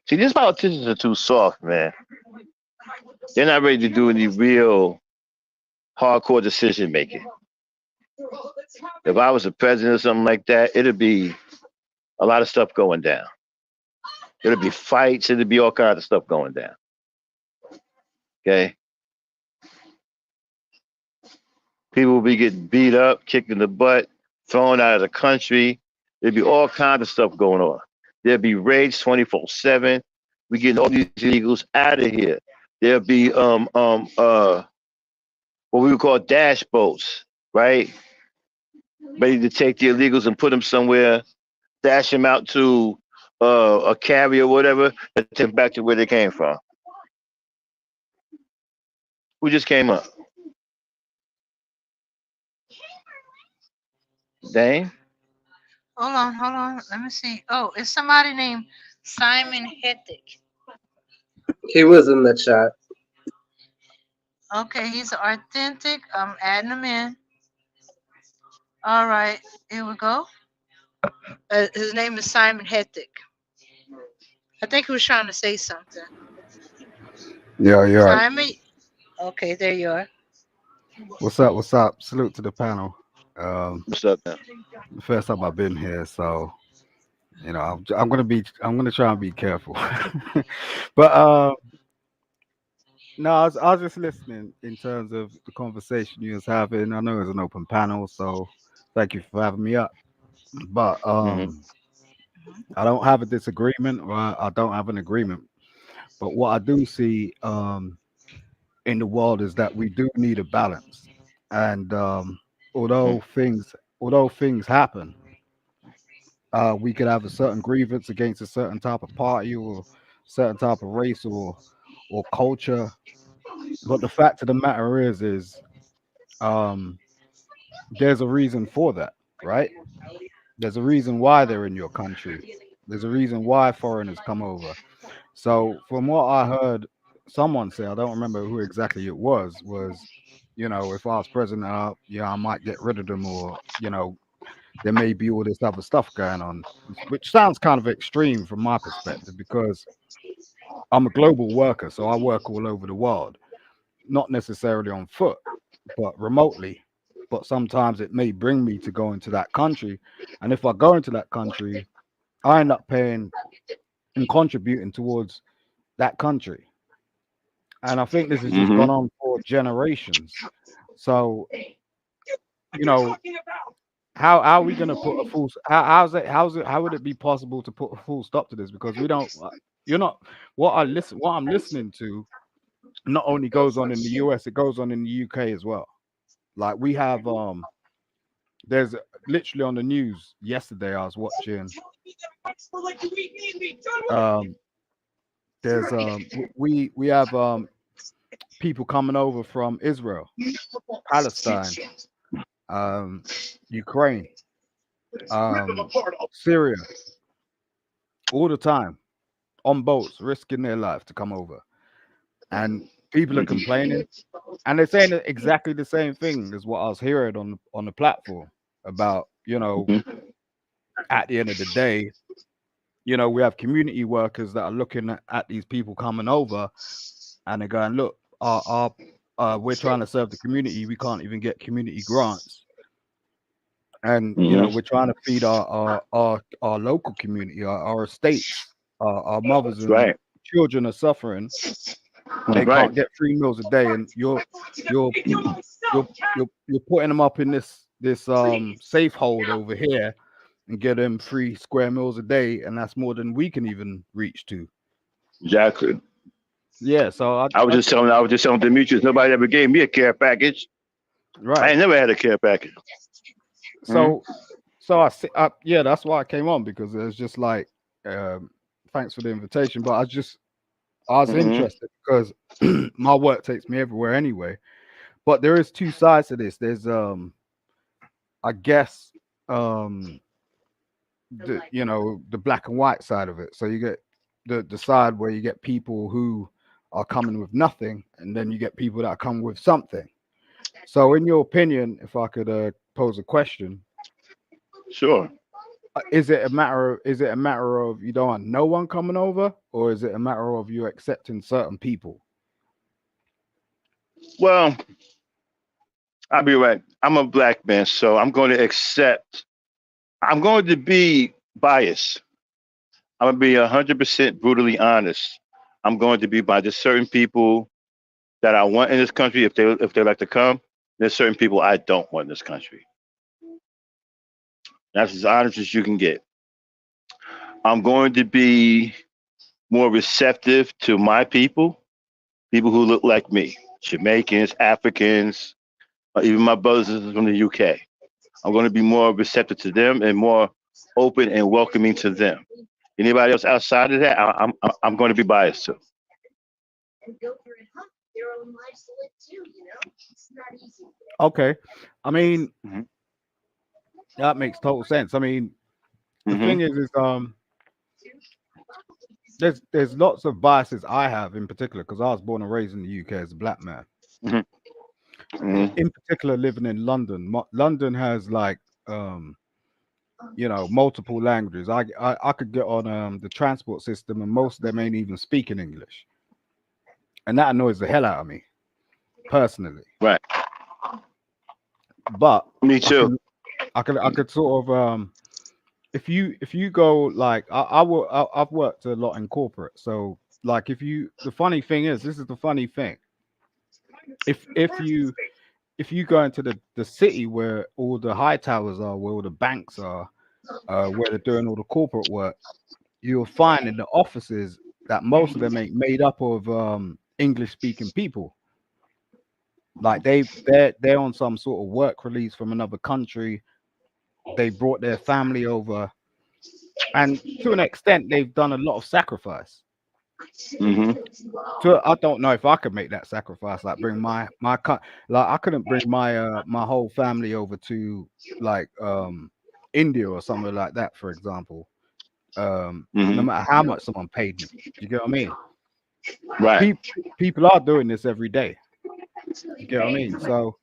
See, these politicians are too soft, man. They're not ready to do any real hardcore decision making. If I was a president or something like that, it'd be a lot of stuff going down. It'd be fights. It'd be all kinds of stuff going down. Okay. People will be getting beat up, kicked in the butt, thrown out of the country. There'd be all kinds of stuff going on. There'd be raids 24/7. We getting all these illegals out of here. There'll be what we would call dash boats, right? Ready to take the illegals and put them somewhere, dash them out to a carrier or whatever, and take them back to where they came from. Who just came up? Dane? Hold on. Let me see. Oh, it's somebody named Simon Hethick. He was in the chat. Okay, he's authentic. I'm adding him in. All right, here we go. His name is Simon Hethick. I think he was trying to say something. Yeah, you're right. Simon. Okay, there you are. What's up? What's up? Salute to the panel. Um, What's up now? the first time I've been here, so I'm gonna try and be careful. But no, I was just listening in terms of the conversation you was having. I know it was an open panel, so thank you for having me up. But Hmm. I don't have a disagreement, or I don't have an agreement. But what I do see in the world is that we do need a balance, and although things although things happen, we could have a certain grievance against a certain type of party or certain type of race or culture. But the fact of the matter is um, there's a reason for that, right? There's a reason why they're in your country. There's a reason why foreigners come over. So from what I heard someone say, I don't remember who exactly it was, if I was president, yeah, I might get rid of them, or there may be all this other stuff going on, which sounds kind of extreme from my perspective because I'm a global worker, so I work all over the world, not necessarily on foot, but remotely. But sometimes it may bring me to go into that country, and if I go into that country, I end up paying and contributing towards that country. And I think this has just Hmm. gone on for generations. So, you know, how are we going to put a how would it be possible to put a full stop to this? Because we don't, you're not, what I'm listening to not only goes on in the US, it goes on in the UK as well. Like we have, there's literally on the news yesterday, I was watching, um, there's, we have, people coming over from Israel, Palestine, um, Ukraine, um, Syria, all the time on boats, risking their life to come over. And people are complaining, and they're saying exactly the same thing as what I was hearing on the platform about, at the end of the day, we have community workers that are looking at these people coming over, and they're going, look, we're trying to serve the community. We can't even get community grants, and Hmm. we're trying to feed our local community, our estates, our mothers and Right. children are suffering. They Right. can't get 3 meals a day, and you're you're you're putting them up in this safe hold over here and get them 3 square meals a day, and that's more than we can even reach to. Exactly. Yeah, so I was just telling Demetrius, nobody ever gave me a care package. I right. ain't never had a care package. Hmm. So yeah, that's why I came on, because it's just like, um, thanks for the invitation, but I was Hmm. interested because my work takes me everywhere anyway. But there is two sides to this. There's I guess, um the black and white side of it. So you get the side where you get people who are coming with nothing, and then you get people that come with something. So in your opinion, if I could pose a question, Sure. is it a matter of you don't want no one coming over, or is it a matter of you accepting certain people? Well, I'll be right. I'm a black man, so I'm going to accept. I'm going to be biased. I'm going to be 100% brutally honest. I'm going to be by just certain people that I want in this country if they like to come. There's certain people I don't want in this country. That's as honest as you can get. I'm going to be more receptive to my people, people who look like me, Jamaicans, Africans, or even my brothers and sisters from the UK. I'm going to be more receptive to them and more open and welcoming to them. Anybody else outside of that, I'm going to be biased to. Okay, I mean Hmm. that makes total sense. I mean, the Hmm. thing is there's lots of biases I have in particular because I was born and raised in the UK as a black man. Hmm. Hmm. In particular, living in London, London has like um multiple languages. I could get on the transport system and most of them ain't even speaking English, and that annoys the hell out of me personally. Right. But Me I too. can I could sort of if you go like I've worked a lot in corporate, so like the funny thing is this is the funny thing if if you go into the city where all the high towers are, where all the banks are, where they're doing all the corporate work, you'll find in the offices that most of them ain't made up of English speaking people. Like they're on some sort of work release from another country. They brought their family over, and to an extent, they've done a lot of sacrifice. Hmm. So I don't know if I could make that sacrifice, like bring like I couldn't bring my whole family over to like India or somewhere like that, for example. No Hmm. matter how much someone paid me, you get what I mean? Right. People people are doing this every day. You get what I mean? So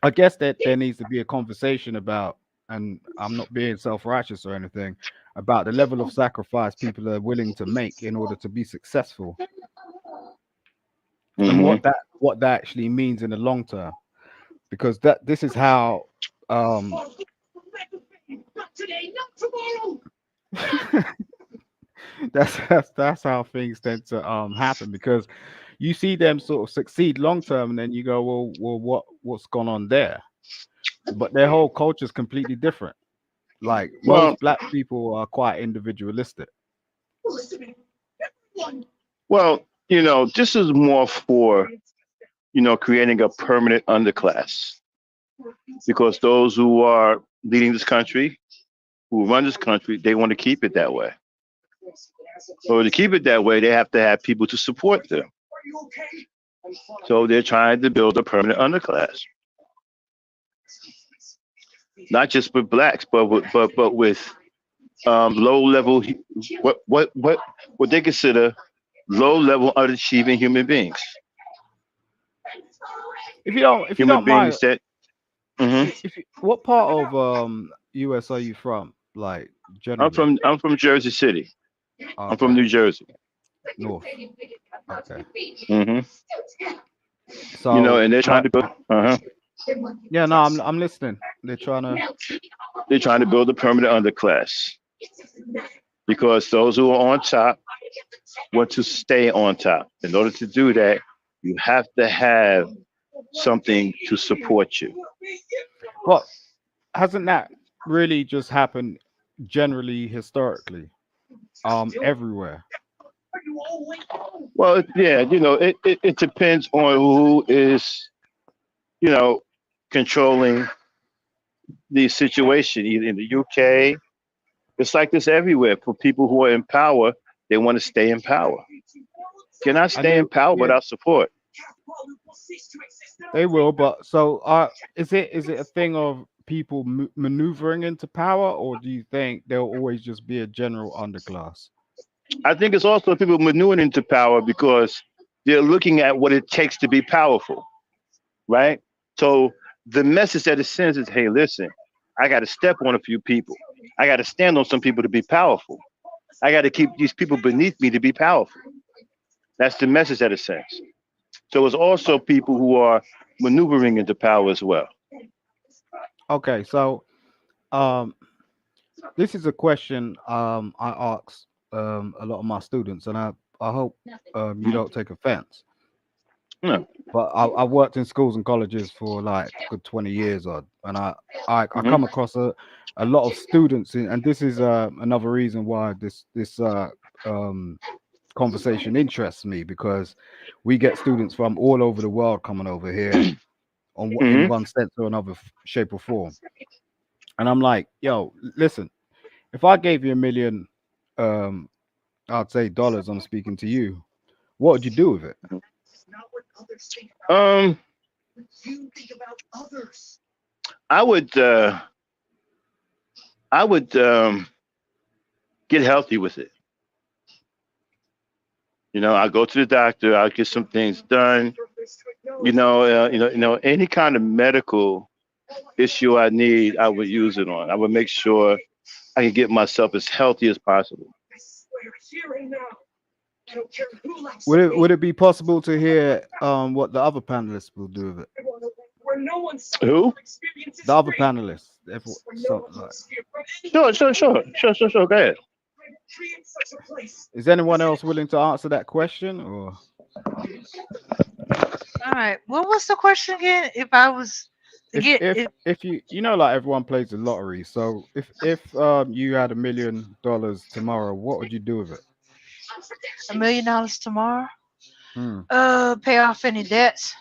I guess that there needs to be a conversation about, and I'm not being self-righteous or anything, about the level of sacrifice people are willing to make in order to be successful, and Hmm. what that actually means in the long term. Because that this is how um that's how things tend to happen, because you see them sort of succeed long term and then you go, well, what's gone on there? But their whole culture is completely different. Like Well, most black people are quite individualistic. this is more for creating a permanent underclass because those who are leading this country, who run this country, they want to keep it that way. So to keep it that way, they have to have people to support them. So they're trying to build a permanent underclass, not just with blacks, but with low level, what they consider low level unachieving human beings, If you human don't mind, beings that. Mhm. what part of US are you from? Like I'm generally, from Jersey City. I'm from okay, New Jersey. north. Okay, Hmm. so And they're trying like to build. Uh-huh. yeah, no, I'm listening. They're trying to. They're trying to build a permanent underclass because those who are on top want to stay on top. In order to do that, you have to have something to support you. Well, hasn't that really just happened generally historically everywhere? Well, yeah, it depends on who is, you know, controlling the situation. Either in the UK, it's like this everywhere. For people who are in power, they want to stay in power. Cannot And stay in power yeah, without support. they will, but so is it a thing of people maneuvering into power, or do you think there'll always just be a general underclass? I think it's also people maneuvering into power because they're looking at what it takes to be powerful, right? So the message that it sends is, hey, listen, I got to step on a few people. I got to stand on some people to be powerful. I got to keep these people beneath me to be powerful. That's the message that it sends. So it's also people who are maneuvering into power as well. Okay, so um this is a question I ask a lot of my students, and I hope you don't take offense. No. but I worked in schools and colleges for like good 20 years odd, and I Hmm. come across a lot of students and this is another reason why this um conversation interests me because we get students from all over the world coming over here in Hmm. one sense or another shape or form, and I'm like, yo, listen, if I gave you a million, um I'd say dollars, I'm speaking to you, what would you do with it? Um, I would, I would get healthy with it. I go to the doctor. I'll get some things done. Any kind of medical issue I need, I would use it on. I would make sure I can get myself as healthy as possible. Would it be possible to hear what the other panelists will do with it? Who? The other panelists, so like, Sure, sure, sure, sure, sure, sure. Go ahead. is anyone else willing to answer that question? Or All right. What was the question again? If I was to if get if if if you know, like everyone plays the lottery, so if you had $1 million tomorrow, what would you do with it? $1 million tomorrow, Hmm. pay off any debts.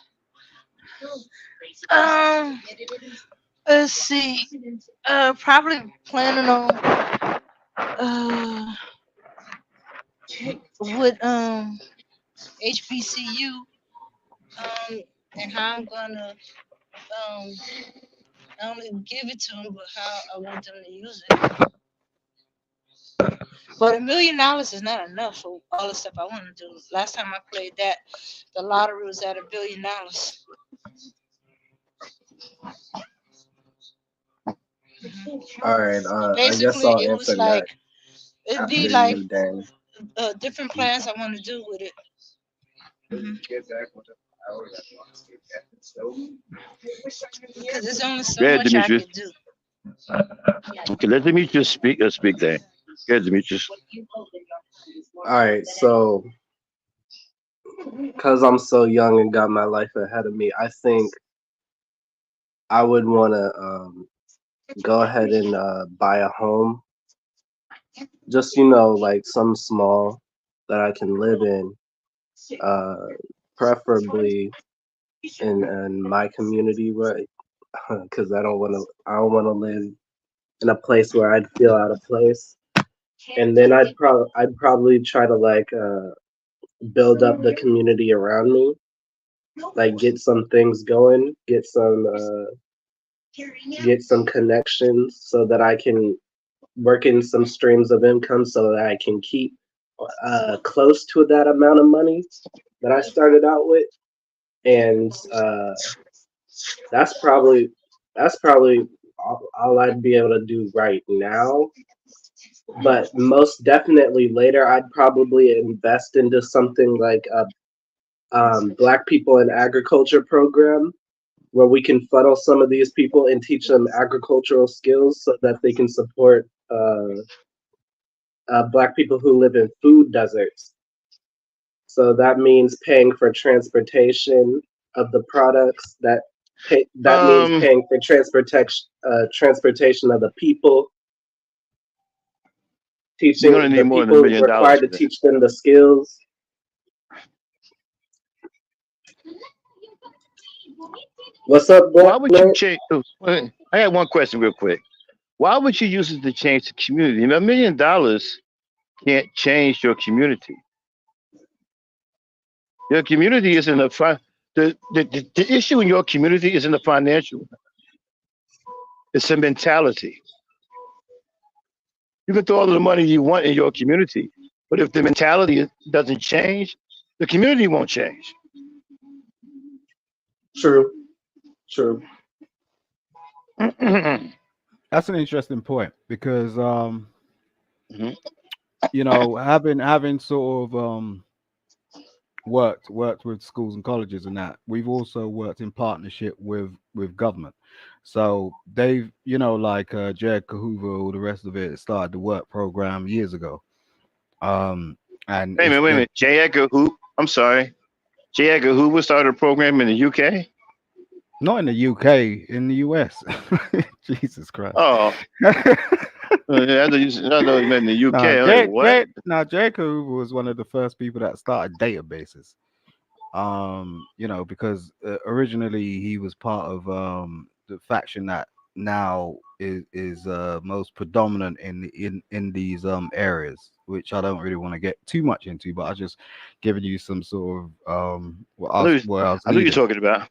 Um, let's see. Probably planning on with HBCU and how I'm gonna um not only give it to them but how I want them to use it. But $1 million is not enough for all the stuff I want to do. Last time I played that, the lottery was at $1 billion. All right. I guess Basically, I'll it was answer like next it'd be after like you, Dan. different plans I want to do with it. Mhm. Because there's only Go so ahead, much I Demetrius. could do. Okay, let Demetrius speak. Speak there. Go ahead, Demetrius. All right. So, because I'm so young and got my life ahead of me, I think I would want to go ahead and buy a home. Just, like some small that I can live in, uh, preferably in my community, right? Because I don't want to live in a place where I'd feel out of place. And then I'd probably try to like build up the community around me, like get some things going, get some connections so that I can work in some streams of income so that I can keep close to that amount of money that I started out with. And that's probably that's probably all I'd be able to do right now. But most definitely later, I'd probably invest into something like a Black People in Agriculture program where we can funnel some of these people and teach them agricultural skills so that they can support Black people who live in food deserts. So that means paying for transportation of the products. That means Um, paying for transportation of the people, you're teaching gonna need the more than a people million dollars required for to that. teach them the skills. What's up, Why Black would you man? change? I had one question real quick. Why would you use it to change the community? $1 million can't change your community. Your community isn't the issue in your community isn't a financial. It's a mentality. You can throw all of the money you want in your community, but if the mentality doesn't change, the community won't change. True, true. Mhm. That's an interesting point because having sort of worked with schools and colleges and that, we've also worked in partnership with government. So they've, like Jared Kahuva, all the rest of it started the work program years ago. Um and Wait a it's minute, wait a they've minute. J. Edgar, who? I'm sorry. J. Edgar Hoover started a program in the UK. Not in the UK, in the US. Jesus Christ. Oh, I know it meant in the UK. I'm like, what? Jacob Hoover was one of the first people that started databases. Because originally he was part of the faction that now is most predominant in these areas, which I don't really want to get too much into, but I just giving you some sort of I know, what I was I know you're leading. talking about. I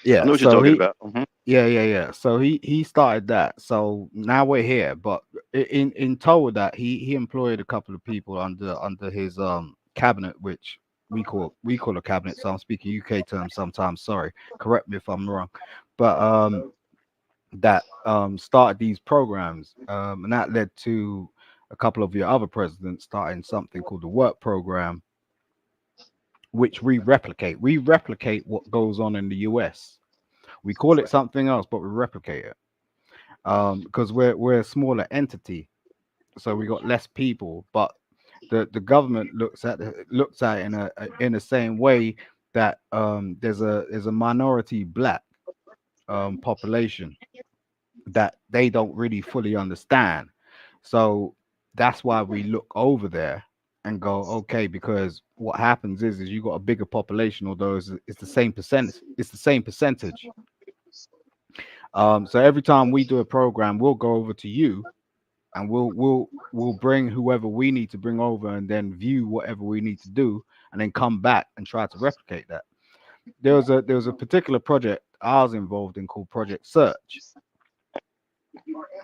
Yeah, know what you're so talking he about. yeah. So he started that. So now we're here. But in total, that he employed a couple of people under his cabinet, which we call a cabinet. So I'm speaking UK terms sometimes. Sorry, correct me if I'm wrong. But that started these programs, and that led to a couple of your other presidents starting something called the Work Program, which we replicate. We replicate what goes on in the US. We call it something else, but we replicate it because we're a smaller entity, so we got less people. But the government looks at it in the same way that there's a minority black population that they don't really fully understand. So that's why we look over there and go, okay, because what happens is you got a bigger population, although it's the same percentage. It's the same percentage. So every time we do a program, we'll go over to you and we'll bring whoever we need to bring over and then view whatever we need to do and then come back and try to replicate that. There was a particular project I was involved in called Project Search,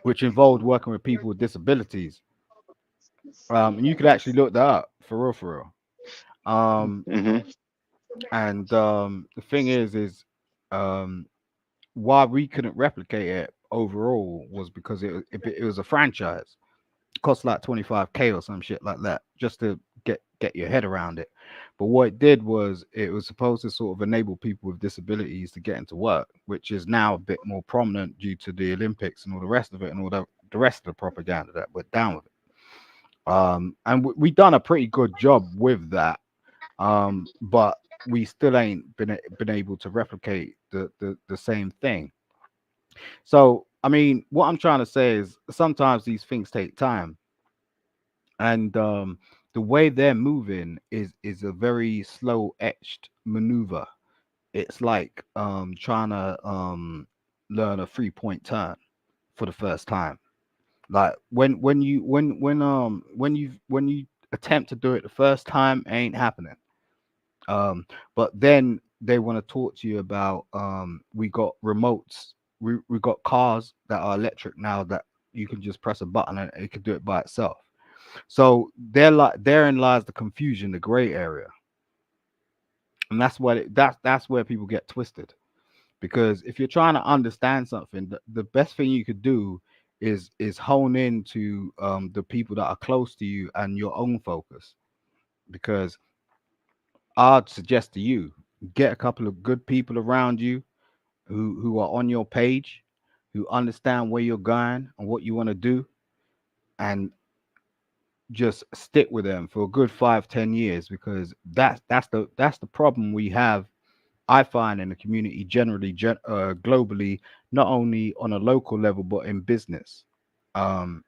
which involved working with people with disabilities. And you could actually look that up for real, for real. Um, Hmm. and the thing is um, why we couldn't replicate it overall was because it was a franchise. Cost like 25K or some shit like that just to get your head around it. But what it did was it was supposed to sort of enable people with disabilities to get into work, which is now a bit more prominent due to the Olympics and all the rest of it and all the rest of the propaganda that went down with it. And we done a pretty good job with that. But we still ain't been able to replicate the same thing. So I mean, what I'm trying to say is sometimes these things take time, and the way they're moving is a very slow etched maneuver. It's like trying to learn a 3 point turn for the first time. Like when you attempt to do it the first time, it ain't happening. But then they want to talk to you about we got remotes, we got cars that are electric now that you can just press a button and it can do it by itself. So therein lies the confusion, the gray area, and that's where people get twisted. Because if you're trying to understand something, the best thing you could do is hone in to the people that are close to you and your own focus. Because I'd suggest to you get a couple of good people around you who are on your page, who understand where you're going and what you want to do, and just stick with them for a good 5, 10 years, because that's the problem we have. I find in the community generally, globally, not only on a local level but in business. Um,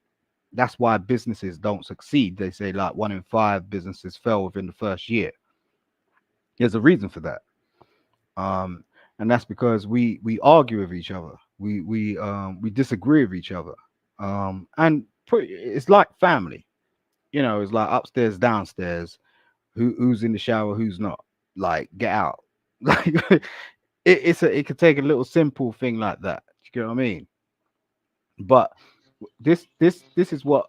that's why businesses don't succeed. They say like 1 in 5 businesses fail within the first year. There's a reason for that, um, and that's because we argue with each other. We disagree with each other, and it's like family. It's like upstairs, downstairs. Who's in the shower, who's not? Like, get out. Like, it could take a little simple thing like that. You get what I mean? But this is what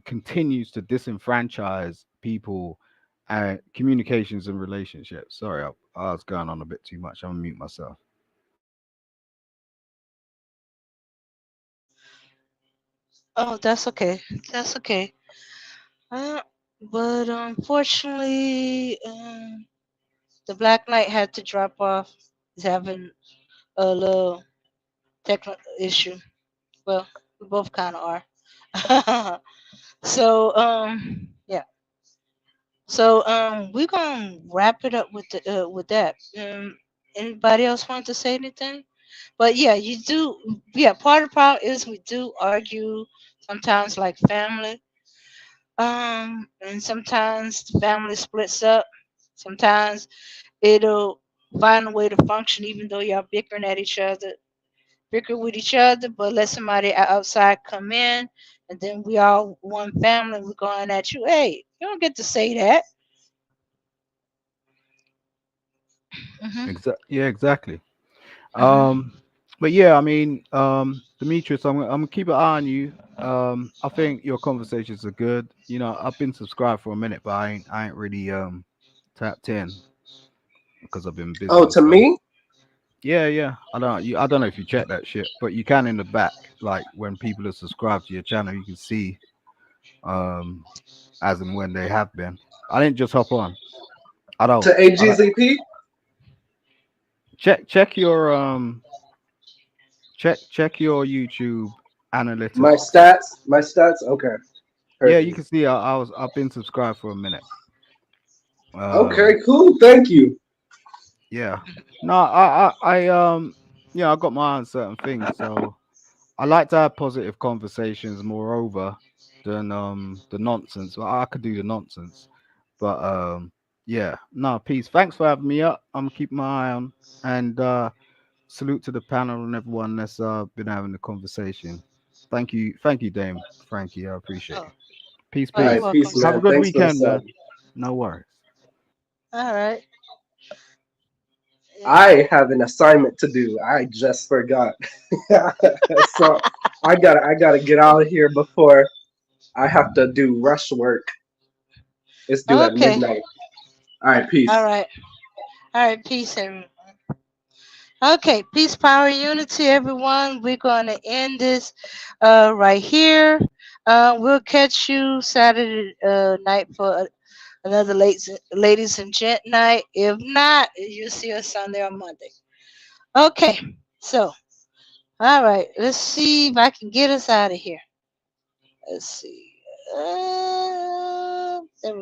continues to disenfranchise people and communications and relationships. Sorry, I was going on a bit too much. I'm gonna mute myself. Oh, that's okay. That's okay. Uh, but unfortunately, the Black Knight had to drop off. He's having a little technical issue. Well, we both kind of are. So, yeah. So we're gonna wrap it up with that. Anybody else want to say anything? But yeah, you do. Yeah, part of the problem is we do argue sometimes like family. And sometimes the family splits up. Sometimes it'll find a way to function even though y'all bickering at each other, bicker with each other, but let somebody outside come in, and then we all one family. We're going at you. Hey, you don't get to say that. Mhm. Yeah, exactly. Mhm. Um, but yeah, I mean, Demetrius, I'm gonna keep an eye on you. I think your conversations are good. You know, I've been subscribed for a minute, but I ain't really tapped in because I've been Oh, busy. to So me? yeah, yeah. I don't know if you check that shit, but you can in the back, like when people are subscribed to your channel, you can see um as and when they have been. I didn't just hop on. To I don't AGZP? check your check your YouTube My analytics. stats? My stats? Okay. Yeah, Heard you you. can see I've been subscribed for a minute. Okay, Um, cool. Thank you. yeah. No, I yeah, I got my eye on certain things, so I like to have positive conversations moreover than the nonsense. Well, I could do the nonsense. But yeah, no, peace. Thanks for having me up. I'm keeping my eye on, and salute to the panel and everyone that's been having the conversation. Thank you, Dame Frankie. I appreciate Oh, you. Peace, oh, All you're right, peace. peace, welcome, Have a sir. man. good Thanks for the weekend, sub. man. No worries. All right. Yeah. I have an assignment to do. I just forgot. So I gotta get out of here before I have to do rush work. It's due at Okay. midnight. All right, All peace. right. All right. Peace, everyone. Okay, peace, power, unity, everyone. We're going to end this right here. We'll catch you Saturday night for another ladies and gent night. If not, you'll see us Sunday or Monday. Okay, so, all right, let's see if I can get us out of here. Let's see. There we